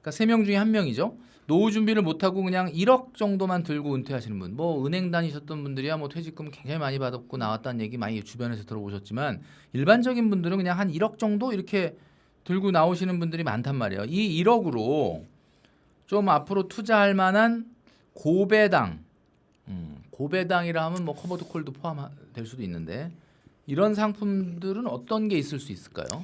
그러니까 3명 중에 1명이죠. 노후 준비를 못하고 그냥 1억 정도만 들고 은퇴하시는 분, 뭐 은행 다니셨던 분들이야 뭐 퇴직금 굉장히 많이 받았고 나왔다는 얘기 많이 주변에서 들어보셨지만 일반적인 분들은 그냥 한 1억 정도 이렇게 들고 나오시는 분들이 많단 말이에요. 이 1억으로 좀 앞으로 투자할 만한 고배당, 고배당이라 하면 뭐 커버드 콜도 포함될 수도 있는데 이런 상품들은 어떤 게 있을 수 있을까요?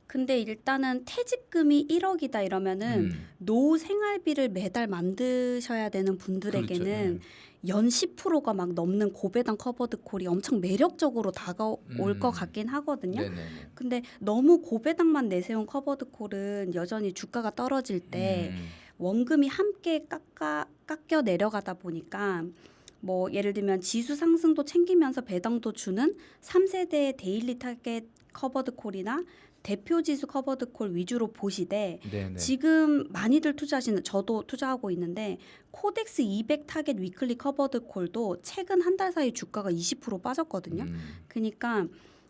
근데 일단은 퇴직금이 1억이다 이러면은 노후 생활비를 매달 만드셔야 되는 분들에게는 그렇죠. 연 10%가 막 넘는 고배당 커버드 콜이 엄청 매력적으로 다가올 것 같긴 하거든요. 네네네. 근데 너무 고배당만 내세운 커버드 콜은 여전히 주가가 떨어질 때 원금이 함께 깎여 내려가다 보니까 뭐 예를 들면 지수 상승도 챙기면서 배당도 주는 3세대 데일리 타겟 커버드 콜이나 대표 지수 커버드 콜 위주로 보시되 네네. 지금 많이들 투자하시는 저도 투자하고 있는데 코덱스 200 타겟 위클리 커버드 콜도 최근 한 달 사이 주가가 20% 빠졌거든요. 그러니까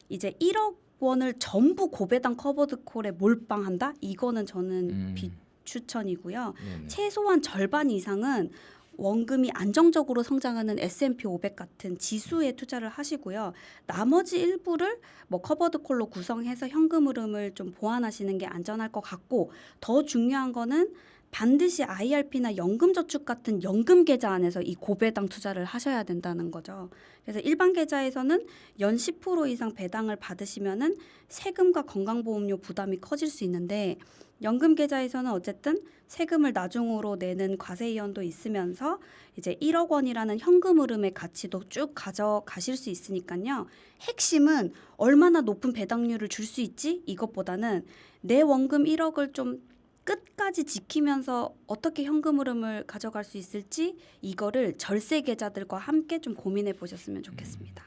이제 1억 원을 전부 고배당 커버드 콜에 몰빵한다? 이거는 저는 비추천이고요. 네네. 최소한 절반 이상은 원금이 안정적으로 성장하는 S&P 500 같은 지수에 투자를 하시고요. 나머지 일부를 뭐 커버드 콜로 구성해서 현금 흐름을 좀 보완하시는 게 안전할 것 같고 더 중요한 거는 반드시 IRP나 연금저축 같은 연금 계좌 안에서 이 고배당 투자를 하셔야 된다는 거죠. 그래서 일반 계좌에서는 연 10% 이상 배당을 받으시면은 세금과 건강보험료 부담이 커질 수 있는데 연금 계좌에서는 어쨌든 세금을 나중으로 내는 과세이연도 있으면서 이제 1억 원이라는 현금 흐름의 가치도 쭉 가져가실 수 있으니까요. 핵심은 얼마나 높은 배당률을 줄 수 있지? 이것보다는 내 원금 1억을 좀 끝까지 지키면서 어떻게 현금 흐름을 가져갈 수 있을지 이거를 절세 계좌들과 함께 좀 고민해 보셨으면 좋겠습니다.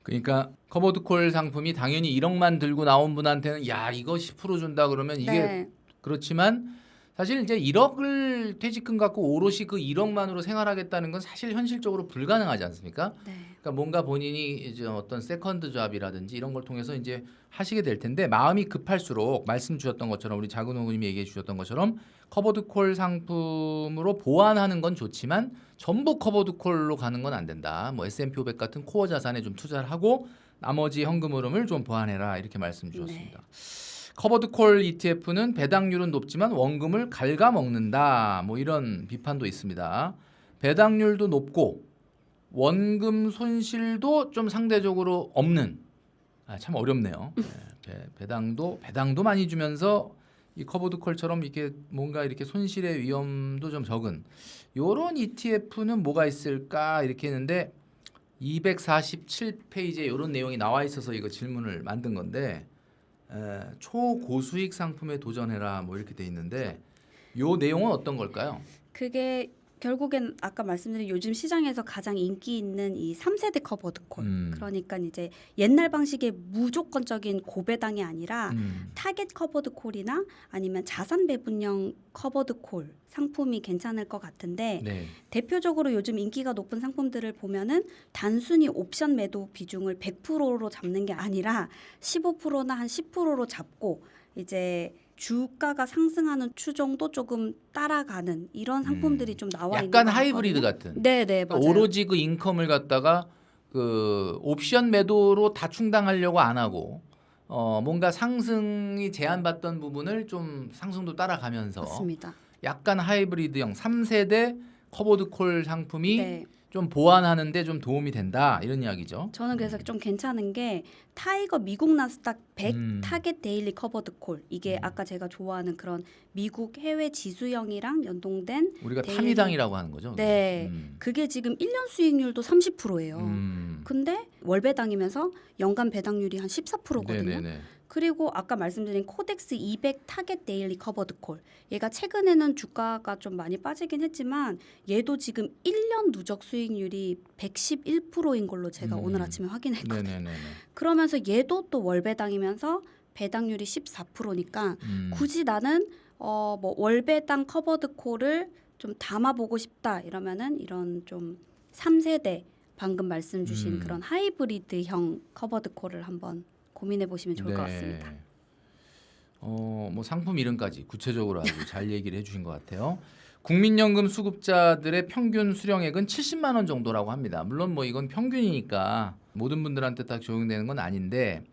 그러니까 커버드콜 상품이 당연히 1억만 들고 나온 분한테는 야 이거 10% 준다 그러면 이게 네. 그렇지만 사실 이제 1억을 퇴직금 갖고 오롯이 그 1억만으로 생활하겠다는 건 사실 현실적으로 불가능하지 않습니까? 네. 그러니까 뭔가 본인이 이제 어떤 세컨드 잡이라든지 이런 걸 통해서 이제 하시게 될 텐데 마음이 급할수록 말씀 주셨던 것처럼 우리 자근호님이 얘기해 주셨던 것처럼 커버드콜 상품으로 보완하는 건 좋지만 전부 커버드콜로 가는 건 안 된다. 뭐 S&P 500 같은 코어 자산에 좀 투자를 하고 나머지 현금 흐름을 좀 보완해라 이렇게 말씀 주셨습니다. 커버드콜 ETF는 배당률은 높지만 원금을 갉아먹는다. 뭐 이런 비판도 있습니다. 배당률도 높고 원금 손실도 좀 상대적으로 없는 참 어렵네요. 배당도 많이 주면서 이 커버드콜처럼 이렇게 뭔가 이렇게 손실의 위험도 좀 적은 요런 ETF는 뭐가 있을까 이렇게 했는데 247페이지에 이런 내용이 나와 있어서 이거 질문을 만든 건데 초고수익 상품에 도전해라 뭐 이렇게 돼 있는데 요 내용은 어떤 걸까요? 그게 결국엔 아까 말씀드린 요즘 시장에서 가장 인기 있는 이 3세대 커버드콜. 그러니까 이제 옛날 방식의 무조건적인 고배당이 아니라 타겟 커버드콜이나 아니면 자산 배분형 커버드콜 상품이 괜찮을 것 같은데 네. 대표적으로 요즘 인기가 높은 상품들을 보면은 단순히 옵션 매도 비중을 100%로 잡는 게 아니라 15%나 한 10%로 잡고 이제 주가가 상승하는 추종도 조금 따라가는 이런 상품들이 좀 나와 있는 약간 것 하이브리드 같거든요. 같은. 네네 맞아요. 오로지 그 인컴을 갖다가 그 옵션 매도로 다 충당하려고 안 하고 뭔가 상승이 제한받던 부분을 좀 상승도 따라가면서 맞습니다. 약간 하이브리드형 3세대 커버드콜 상품이 네. 좀 보완하는데 좀 도움이 된다 이런 이야기죠. 저는 그래서 좀 괜찮은 게 타이거 미국 나스닥 100 타겟 데일리 커버드콜 이게 아까 제가 좋아하는 그런 미국 해외 지수형이랑 연동된 우리가 데일리- 타미당이라고 하는 거죠. 네. 그게 지금 1년 수익률도 30%예요. 근데 월배당이면서 연간 배당률이 한 14%거든요. 네네네. 그리고 아까 말씀드린 코덱스 200 타겟 데일리 커버드 콜. 얘가 최근에는 주가가 좀 많이 빠지긴 했지만 얘도 지금 1년 누적 수익률이 111%인 걸로 제가 오늘 아침에 확인했거든요. 네네네. 그러면서 얘도 또 월배당이면서 배당률이 14%니까 굳이 나는 뭐 월배당 커버드 콜을 좀 담아보고 싶다 이러면은 이런 좀 3세대 방금 말씀 주신 그런 하이브리드형 커버드 콜을 한번 고민해 보시면 좋을 것 같습니다. 뭐 상품 이름까지 구체적으로 아주 잘 얘기를 해주신 것 같아요. 국민연금 수급자들의 평균 수령액은 70만 원 정도라고 합니다. 물론 뭐 이건 평균이니까 모든 분들한테 다 적용되는 건 아닌데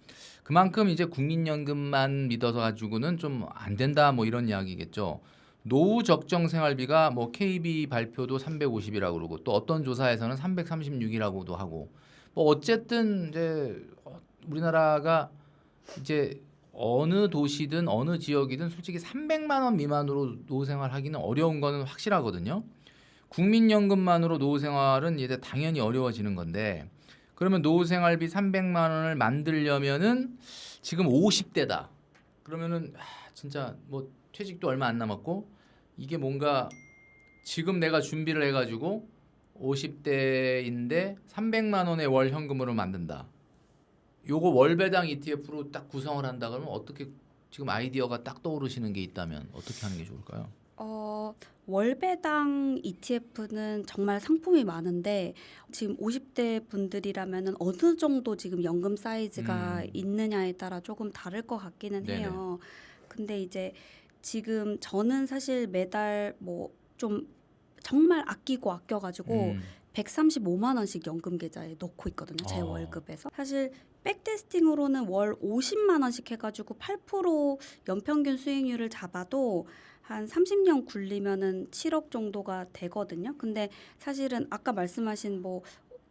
그만큼 이제 국민연금만 믿어서 가지고는 좀 안 된다 뭐 이런 이야기겠죠. 노후 적정 생활비가 뭐 KB 발표도 350이라고 그러고 또 어떤 조사에서는 336이라고도 하고 뭐 어쨌든 이제 우리나라가 이제 어느 도시든 어느 지역이든 솔직히 300만 원 미만으로 노후 생활하기는 어려운 거는 확실하거든요. 국민연금만으로 노후 생활은 이제 당연히 어려워지는 건데 그러면 노후 생활비 300만 원을 만들려면은 지금 50대다. 그러면은 진짜 뭐 퇴직도 얼마 안 남았고 이게 뭔가 지금 내가 준비를 해가지고 50대인데 300만 원의 월 현금으로 만든다. 요거 월배당 ETF로 딱 구성을 한다 그러면 어떻게 지금 아이디어가 딱 떠오르시는 게 있다면 어떻게 하는 게 좋을까요? 월배당 ETF는 정말 상품이 많은데 지금 50대 분들이라면은 어느 정도 지금 연금 사이즈가 있느냐에 따라 조금 다를 것 같기는 네네. 해요. 근데 이제 지금 저는 사실 매달 뭐 좀 정말 아끼고 아껴가지고 135만 원씩 연금 계좌에 넣고 있거든요. 제 월급에서. 사실 백테스팅으로는 월 50만 원씩 해가지고 8% 연평균 수익률을 잡아도 한 30년 굴리면은 7억 정도가 되거든요. 근데 사실은 아까 말씀하신 뭐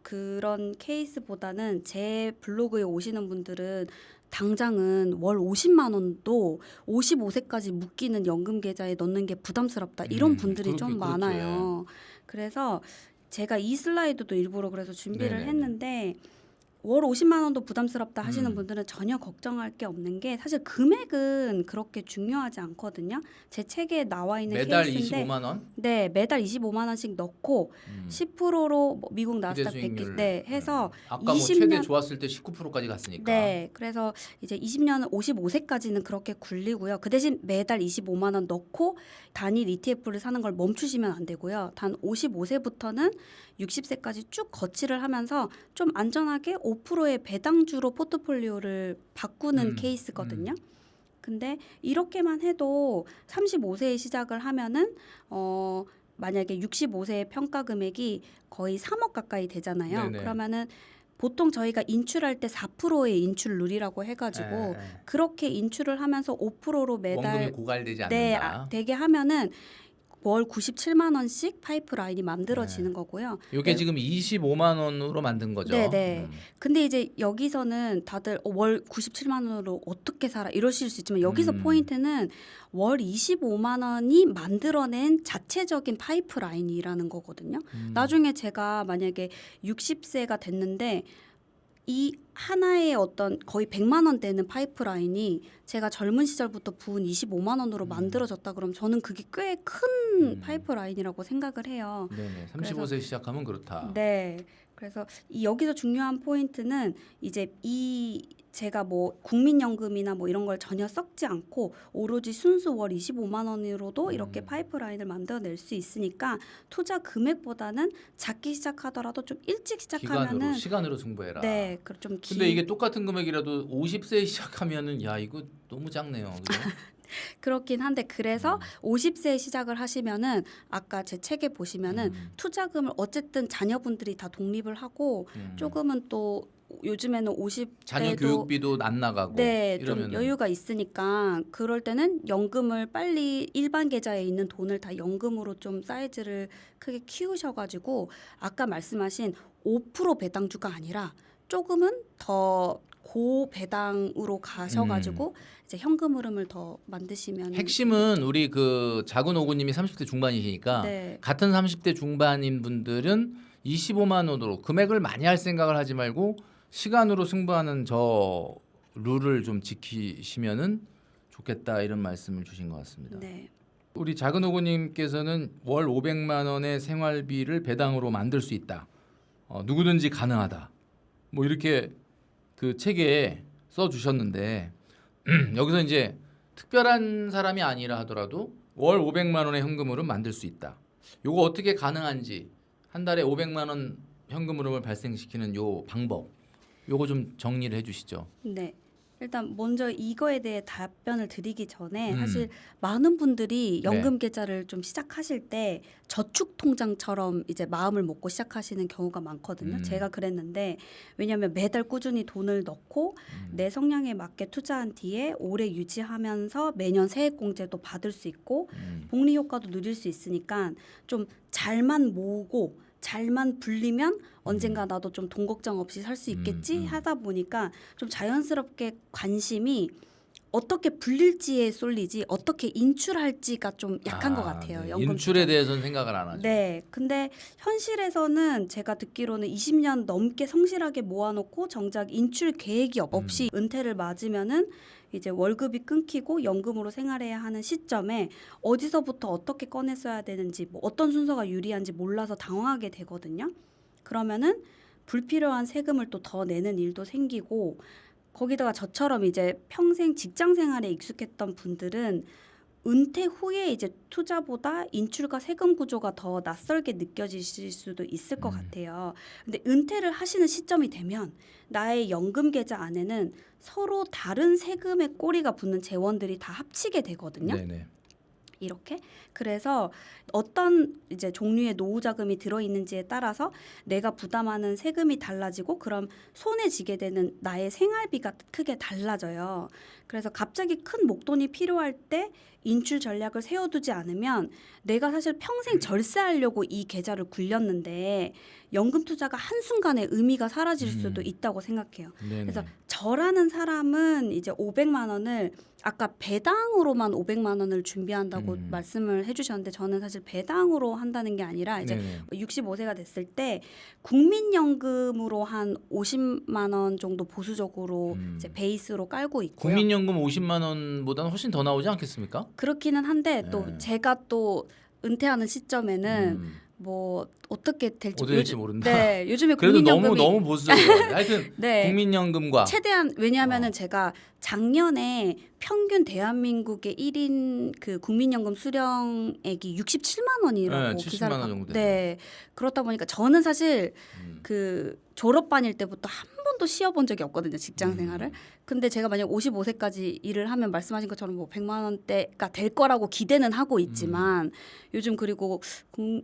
그런 케이스보다는 제 블로그에 오시는 분들은 당장은 월 50만 원도 55세까지 묶이는 연금 계좌에 넣는 게 부담스럽다. 이런 분들이 좀 많아요. 그래서 제가 이 슬라이드도 일부러 그래서 준비를 네네네. 했는데 월 50만 원도 부담스럽다 하시는 분들은 전혀 걱정할 게 없는 게 사실 금액은 그렇게 중요하지 않거든요. 제 책에 나와 있는 매달 케이스인데 25만 원? 네, 매달 25만 원씩 넣고 10%로 뭐 미국 나스닥 100개 네, 해서 아까 뭐 20년 최대 좋았을 때 19%까지 갔으니까. 네, 그래서 이제 20년 55세까지는 그렇게 굴리고요. 그 대신 매달 25만 원 넣고 단일 ETF를 사는 걸 멈추시면 안 되고요. 단 55세부터는 60세까지 쭉 거치를 하면서 좀 안전하게 5%의 배당주로 포트폴리오를 바꾸는 케이스거든요. 근데 이렇게만 해도 35세에 시작을 하면은 만약에 65세의 평가 금액이 거의 3억 가까이 되잖아요. 네네. 그러면은 보통 저희가 인출할 때 4%의 인출 룰이라고 해가지고 그렇게 인출을 하면서 5%로 매달 원금이 고갈되지 네, 않는다. 되게 하면은 월 97만 원씩 파이프라인이 만들어지는 거고요. 이게 네. 지금 25만 원으로 만든 거죠. 네네. 근데 이제 여기서는 다들 월 97만 원으로 어떻게 살아 이러실 수 있지만 여기서 포인트는 월 25만 원이 만들어낸 자체적인 파이프라인이라는 거거든요. 나중에 제가 만약에 60세가 됐는데 이 하나의 어떤 거의 100만 원 되는 파이프라인이 제가 젊은 시절부터 부은 25만 원으로 만들어졌다 그러면 저는 그게 꽤 큰 파이프라인이라고 생각을 해요. 네네. 35세 시작하면 그렇다. 네. 그래서 여기서 중요한 포인트는 이제 제가 뭐 국민연금이나 뭐 이런 걸 전혀 썩지 않고 오로지 순수 월 25만 원으로도 이렇게 파이프라인을 만들어낼 수 있으니까 투자 금액보다는 작게 시작하더라도 좀 일찍 시작하면은 시간으로 승부해라. 네, 좀 근데 이게 똑같은 금액이라도 50세에 시작하면은 야 이거 너무 작네요. 그죠? 그렇긴 한데 그래서 50세에 시작을 하시면은 아까 제 책에 보시면은 투자금을 어쨌든 자녀분들이 다 독립을 하고 조금은 또 요즘에는 50대도 자녀 교육비도 안 나가고 네, 이러면은 좀 여유가 있으니까 그럴 때는 연금을 빨리 일반 계좌에 있는 돈을 다 연금으로 좀 사이즈를 크게 키우셔가지고 아까 말씀하신 5% 배당주가 아니라 조금은 더 고배당으로 가셔가지고 이제 현금 흐름을 더 만드시면 핵심은 우리 그 작은 오구님이 30대 중반이시니까 네. 같은 30대 중반인 분들은 25만 원으로 금액을 많이 할 생각을 하지 말고 시간으로 승부하는 저 룰을 좀 지키시면은 좋겠다 이런 말씀을 주신 것 같습니다. 네. 우리 작은 오구님께서는 월 500만 원의 생활비를 배당으로 만들 수 있다. 누구든지 가능하다. 뭐 이렇게 그 책에 써 주셨는데 여기서 이제 특별한 사람이 아니라 하더라도 월 500만 원의 현금흐름 만들 수 있다. 요거 어떻게 가능한지 한 달에 500만 원 현금 흐름을 발생시키는 요 방법 요거 좀 정리를 해 주시죠. 네. 일단 먼저 이거에 대해 답변을 드리기 전에 사실 많은 분들이 연금 계좌를 좀 시작하실 때 저축 통장처럼 이제 마음을 먹고 시작하시는 경우가 많거든요. 제가 그랬는데 왜냐하면 매달 꾸준히 돈을 넣고 내 성향에 맞게 투자한 뒤에 오래 유지하면서 매년 세액공제도 받을 수 있고 복리 효과도 누릴 수 있으니까 좀 잘만 모으고 잘만 불리면 언젠가 나도 좀 돈 걱정 없이 살 수 있겠지 하다 보니까 좀 자연스럽게 관심이 어떻게 불릴지에 쏠리지 어떻게 인출할지가 좀 약한 것 같아요. 네. 연금 인출에 투자. 대해서는 생각을 안 하죠. 네, 근데 현실에서는 제가 듣기로는 20년 넘게 성실하게 모아놓고 정작 인출 계획이 없이 은퇴를 맞으면은 이제 월급이 끊기고 연금으로 생활해야 하는 시점에 어디서부터 어떻게 꺼내 써야 되는지 뭐 어떤 순서가 유리한지 몰라서 당황하게 되거든요. 그러면은 불필요한 세금을 또 더 내는 일도 생기고 거기다가 저처럼 이제 평생 직장 생활에 익숙했던 분들은 은퇴 후에 이제 투자보다 인출과 세금 구조가 더 낯설게 느껴지실 수도 있을 것 같아요. 근데 은퇴를 하시는 시점이 되면 나의 연금 계좌 안에는 서로 다른 세금의 꼬리가 붙는 재원들이 다 합치게 되거든요. 네네. 이렇게. 그래서 어떤 이제 종류의 노후 자금이 들어 있는지에 따라서 내가 부담하는 세금이 달라지고 그럼 손에 쥐게 되는 나의 생활비가 크게 달라져요. 그래서 갑자기 큰 목돈이 필요할 때 인출 전략을 세워두지 않으면 내가 사실 평생 절세하려고 이 계좌를 굴렸는데 연금 투자가 한순간에 의미가 사라질 수도 있다고 생각해요. 네네. 그래서 저라는 사람은 이제 500만 원을 아까 배당으로만 500만 원을 준비한다고 말씀을 해주셨는데 저는 사실 배당으로 한다는 게 아니라 이제 네네. 65세가 됐을 때 국민연금으로 한 50만 원 정도 보수적으로 이제 베이스로 깔고 있고요. 국민연금 50만 원보다는 훨씬 더 나오지 않겠습니까? 그렇기는 한데 또 네. 제가 또 은퇴하는 시점에는 뭐 어떻게 될지 어떻게 될지 모른다. 네, 요즘에 그래도 국민연금이 너무 보수적이야. 하여튼 네. 국민연금과 최대한 왜냐하면은 제가 작년에 평균 대한민국의 1인 그 국민연금 수령액이 67만 원이라고 네, 기사를 70만 원 봤- 정도 네. 그렇다 보니까 저는 사실 그 졸업반일 때부터 한 번도 쉬어본 적이 없거든요. 직장 생활을. 근데 제가 만약 55세까지 일을 하면 말씀하신 것처럼 뭐 100만 원대가 될 거라고 기대는 하고 있지만 요즘 그리고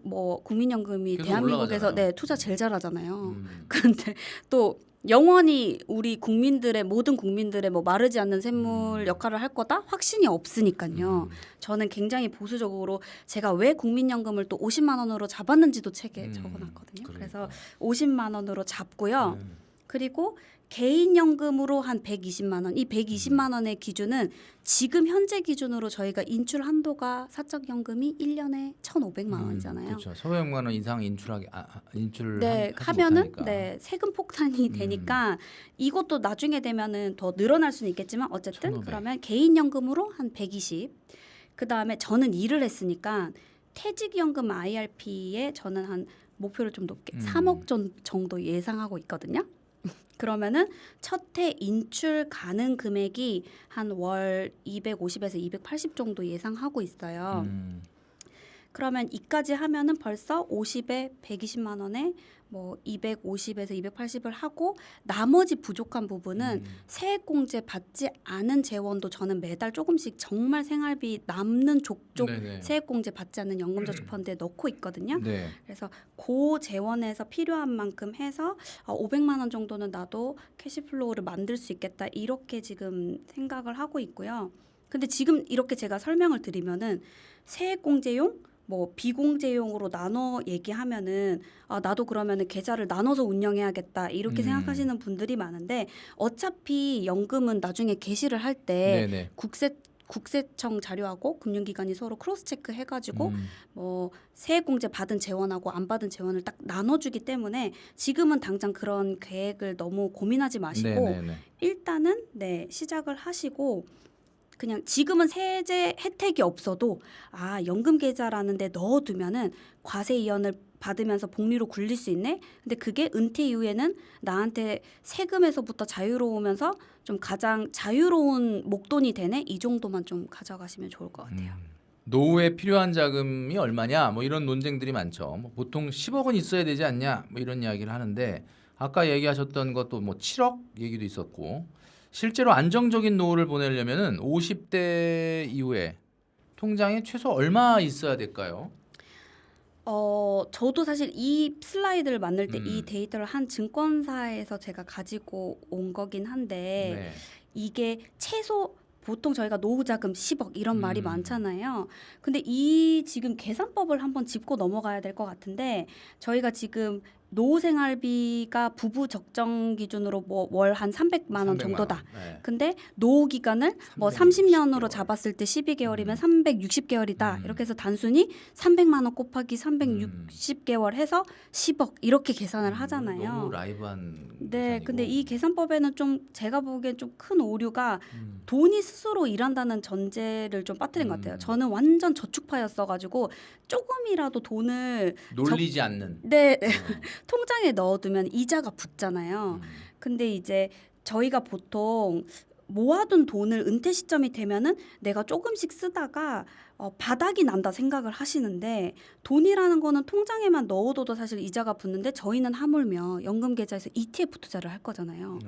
뭐 국민연금이 계속 대한민국에서 올라가잖아요. 네, 투자 제일 잘하잖아요. 근데 또 영원히 우리 국민들의 모든 국민들의 뭐 마르지 않는 샘물 역할을 할 거다 확신이 없으니까요. 저는 굉장히 보수적으로 제가 왜 국민연금을 또 50만 원으로 잡았는지도 책에 적어놨거든요. 그래서 50만 원으로 잡고요. 그리고 개인연금으로 한 120만 원. 이 120만 원의 기준은 지금 현재 기준으로 저희가 인출 한도가 사적연금이 1년에 1,500만 원이잖아요. 그렇죠. 400만 원 이상 인출을 네, 하지 하면은 못하니까. 네, 세금 폭탄이 되니까 이것도 나중에 되면은 더 늘어날 수는 있겠지만 어쨌든 1,500. 그러면 개인연금으로 한 120. 그다음에 저는 일을 했으니까 퇴직연금 IRP에 저는 한 목표를 좀 높게 3억 정도 예상하고 있거든요. 그러면은 첫해 인출 가능 금액이 한 월 250에서 280 정도 예상하고 있어요. 그러면 이까지 하면은 벌써 50에 120만 원에 뭐 250에서 280을 하고 나머지 부족한 부분은 세액공제 받지 않은 재원도 저는 매달 조금씩 정말 생활비 남는 족족 네네. 세액공제 받지 않는 연금저축펀드에 넣고 있거든요. 네. 그래서 그 재원에서 필요한 만큼 해서 500만 원 정도는 나도 캐시플로우를 만들 수 있겠다 이렇게 지금 생각을 하고 있고요. 근데 지금 이렇게 제가 설명을 드리면은 세액공제용 뭐 비공제용으로 나눠 얘기하면은 나도 그러면은 계좌를 나눠서 운영해야겠다 이렇게 생각하시는 분들이 많은데 어차피 연금은 나중에 개시를 할 때 네네. 국세청 자료하고 금융기관이 서로 크로스 체크 해가지고 뭐 세액공제 받은 재원하고 안 받은 재원을 딱 나눠주기 때문에 지금은 당장 그런 계획을 너무 고민하지 마시고 네네네. 일단은 네 시작을 하시고 그냥 지금은 세제 혜택이 없어도 연금 계좌라는 데 넣어두면은 과세 이연을 받으면서 복리로 굴릴 수 있네. 근데 그게 은퇴 이후에는 나한테 세금에서부터 자유로우면서 좀 가장 자유로운 목돈이 되네. 이 정도만 좀 가져가시면 좋을 것 같아요. 노후에 필요한 자금이 얼마냐 뭐 이런 논쟁들이 많죠. 뭐 보통 10억은 있어야 되지 않냐 뭐 이런 이야기를 하는데 아까 얘기하셨던 것도 뭐 7억 얘기도 있었고 실제로 안정적인 노후를 보내려면은 50대 이후에 통장에 최소 얼마 있어야 될까요? 저도 사실 이 슬라이드를 만들 때 이 데이터를 한 증권사에서 제가 가지고 온 거긴 한데 네. 이게 최소 보통 저희가 노후 자금 10억 이런 말이 많잖아요. 근데 이 지금 계산법을 한번 짚고 넘어가야 될 것 같은데 저희가 지금 노후 생활비가 부부 적정 기준으로 뭐 월 한 300만 원 300만 정도다. 원. 네. 근데 노후 기간을 뭐 30년으로 잡았을 때 12개월이면 360개월이다. 이렇게 해서 단순히 300만 원 곱하기 360개월 해서 10억 이렇게 계산을 하잖아요. 너무 라이브한 네, 계산이고. 근데 이 계산법에는 좀 제가 보기엔 좀 큰 오류가 돈이 스스로 일한다는 전제를 좀 빠뜨린 것 같아요. 저는 완전 저축파였어가지고 조금이라도 돈을 놀리지 않는. 네, 통장에 넣어두면 이자가 붙잖아요. 근데 이제 저희가 보통 모아둔 돈을 은퇴 시점이 되면은 내가 조금씩 쓰다가 바닥이 난다 생각을 하시는데 돈이라는 거는 통장에만 넣어둬도 사실 이자가 붙는데 저희는 하물며 연금 계좌에서 ETF 투자를 할 거잖아요.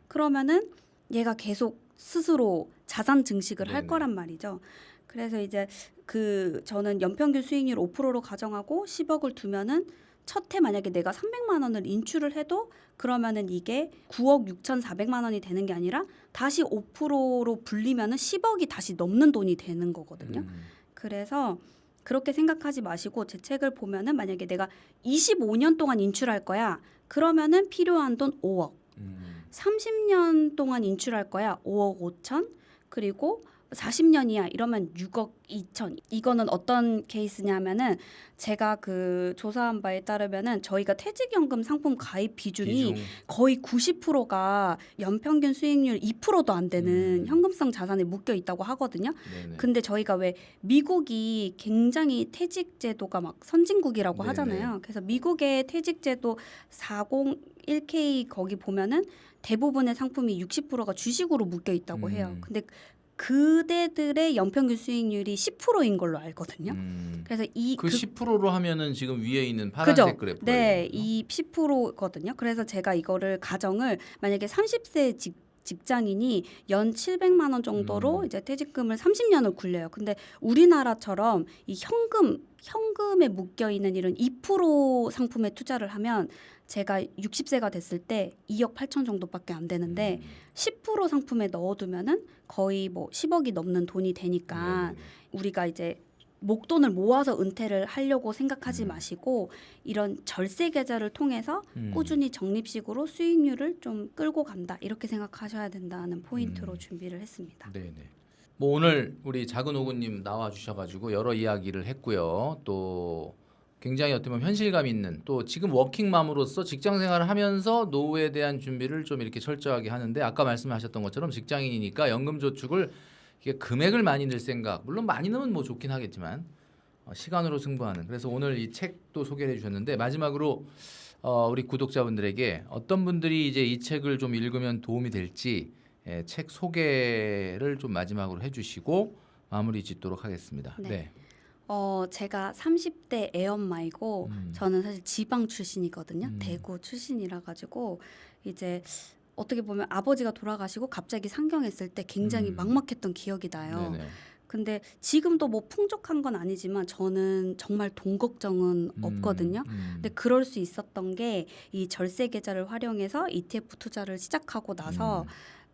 그러면은 얘가 계속 스스로 자산 증식을 할 네네. 거란 말이죠. 그래서 이제 저는 연평균 수익률 5%로 가정하고 10억을 두면은 첫 해 만약에 내가 300만 원을 인출을 해도 그러면은 이게 9억 6,400만 원이 되는 게 아니라 다시 5%로 불리면은 10억이 다시 넘는 돈이 되는 거거든요. 그래서 그렇게 생각하지 마시고 제 책을 보면은 만약에 내가 25년 동안 인출할 거야. 그러면은 필요한 돈 5억. 30년 동안 인출할 거야. 5억 5천. 그리고 40년이야. 이러면 6억 2천. 이거는 어떤 케이스냐면은 제가 조사한 바에 따르면은 저희가 퇴직연금 상품 가입 비중이 거의 90%가 연평균 수익률 2%도 안 되는 현금성 자산에 묶여 있다고 하거든요. 네네. 근데 저희가 왜 미국이 굉장히 퇴직 제도가 막 선진국이라고 네네. 하잖아요. 그래서 미국의 퇴직 제도 401k 거기 보면은 대부분의 상품이 60%가 주식으로 묶여 있다고 해요. 근데 그대들의 연평균 수익률이 10%인 걸로 알거든요. 그래서 그 10%로 하면은 지금 위에 있는 파란색 그래프. 네, 이 10%거든요. 그래서 제가 이거를 가정을 만약에 30세 직장인이 연 700만 원 정도로 이제 퇴직금을 30년을 굴려요. 근데 우리나라처럼 이 현금에 묶여 있는 이런 2% 상품에 투자를 하면 제가 60세가 됐을 때 2억 8천 정도밖에 안 되는데 10% 상품에 넣어두면은 거의 뭐 10억이 넘는 돈이 되니까 우리가 이제 목돈을 모아서 은퇴를 하려고 생각하지 마시고 이런 절세 계좌를 통해서 꾸준히 적립식으로 수익률을 좀 끌고 간다 이렇게 생각하셔야 된다는 포인트로 준비를 했습니다. 네네. 뭐 오늘 우리 작은 오구님 나와 주셔가지고 여러 이야기를 했고요. 또 굉장히 어떻게 보면 현실감 있는 또 지금 워킹맘으로서 직장 생활을 하면서 노후에 대한 준비를 좀 이렇게 철저하게 하는데 아까 말씀하셨던 것처럼 직장인이니까 연금 저축을 이게 금액을 많이 넣을 생각 물론 많이 넣으면 뭐 좋긴 하겠지만 시간으로 승부하는 그래서 오늘 이 책도 소개를 해주셨는데 마지막으로 우리 구독자분들에게 어떤 분들이 이제 이 책을 좀 읽으면 도움이 될지 책 소개를 좀 마지막으로 해주시고 마무리 짓도록 하겠습니다. 네. 제가 30대 애엄마이고 저는 사실 지방 출신이거든요. 대구 출신이라 가지고 이제 어떻게 보면 아버지가 돌아가시고 갑자기 상경했을 때 굉장히 막막했던 기억이 나요. 네네. 근데 지금도 뭐 풍족한 건 아니지만 저는 정말 돈 걱정은 없거든요. 근데 그럴 수 있었던 게 이 절세 계좌를 활용해서 ETF 투자를 시작하고 나서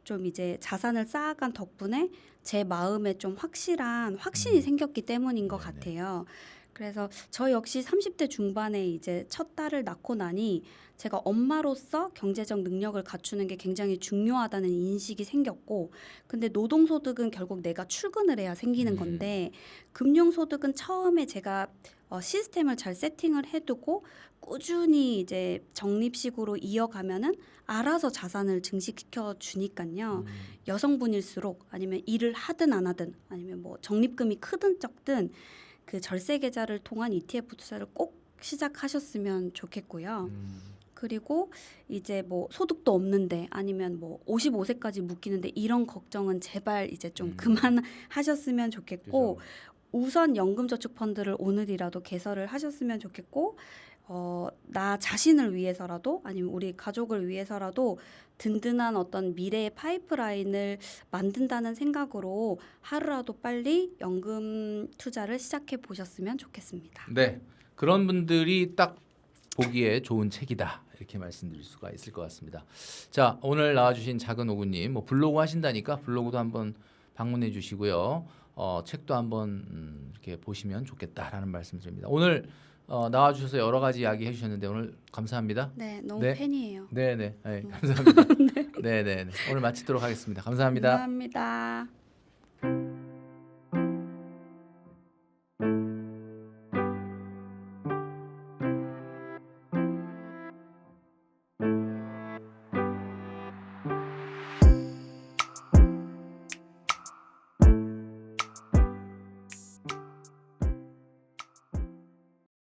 좀 이제 자산을 쌓아간 덕분에 제 마음에 좀 확신이 생겼기 때문인 것 같아요. 그래서 저 역시 30대 중반에 이제 첫 딸을 낳고 나니 제가 엄마로서 경제적 능력을 갖추는 게 굉장히 중요하다는 인식이 생겼고 근데 노동소득은 결국 내가 출근을 해야 생기는 건데 금융소득은 처음에 제가 시스템을 잘 세팅을 해두고 꾸준히 이제 적립식으로 이어가면은 알아서 자산을 증식시켜 주니까요. 여성분일수록 아니면 일을 하든 안 하든 아니면 뭐 적립금이 크든 적든 그 절세 계좌를 통한 ETF 투자를 꼭 시작하셨으면 좋겠고요. 그리고 이제 뭐 소득도 없는데 아니면 뭐 55세까지 묶이는데 이런 걱정은 제발 이제 좀 그만하셨으면 좋겠고 우선 연금저축펀드를 오늘이라도 개설을 하셨으면 좋겠고 나 자신을 위해서라도 아니면 우리 가족을 위해서라도 든든한 어떤 미래의 파이프라인을 만든다는 생각으로 하루라도 빨리 연금 투자를 시작해 보셨으면 좋겠습니다. 네, 그런 분들이 딱 보기에 좋은 책이다 이렇게 말씀드릴 수가 있을 것 같습니다. 자, 오늘 나와주신 작은 오구님 뭐 블로그 하신다니까 블로그도 한번 방문해 주시고요. 책도 한번 이렇게 보시면 좋겠다라는 말씀드립니다. 오늘 나와주셔서 여러 가지 이야기 해주셨는데 오늘 감사합니다. 네, 너무 네. 팬이에요. 네네, 감사합니다. 네네, 오늘 마치도록 하겠습니다. 감사합니다. 감사합니다.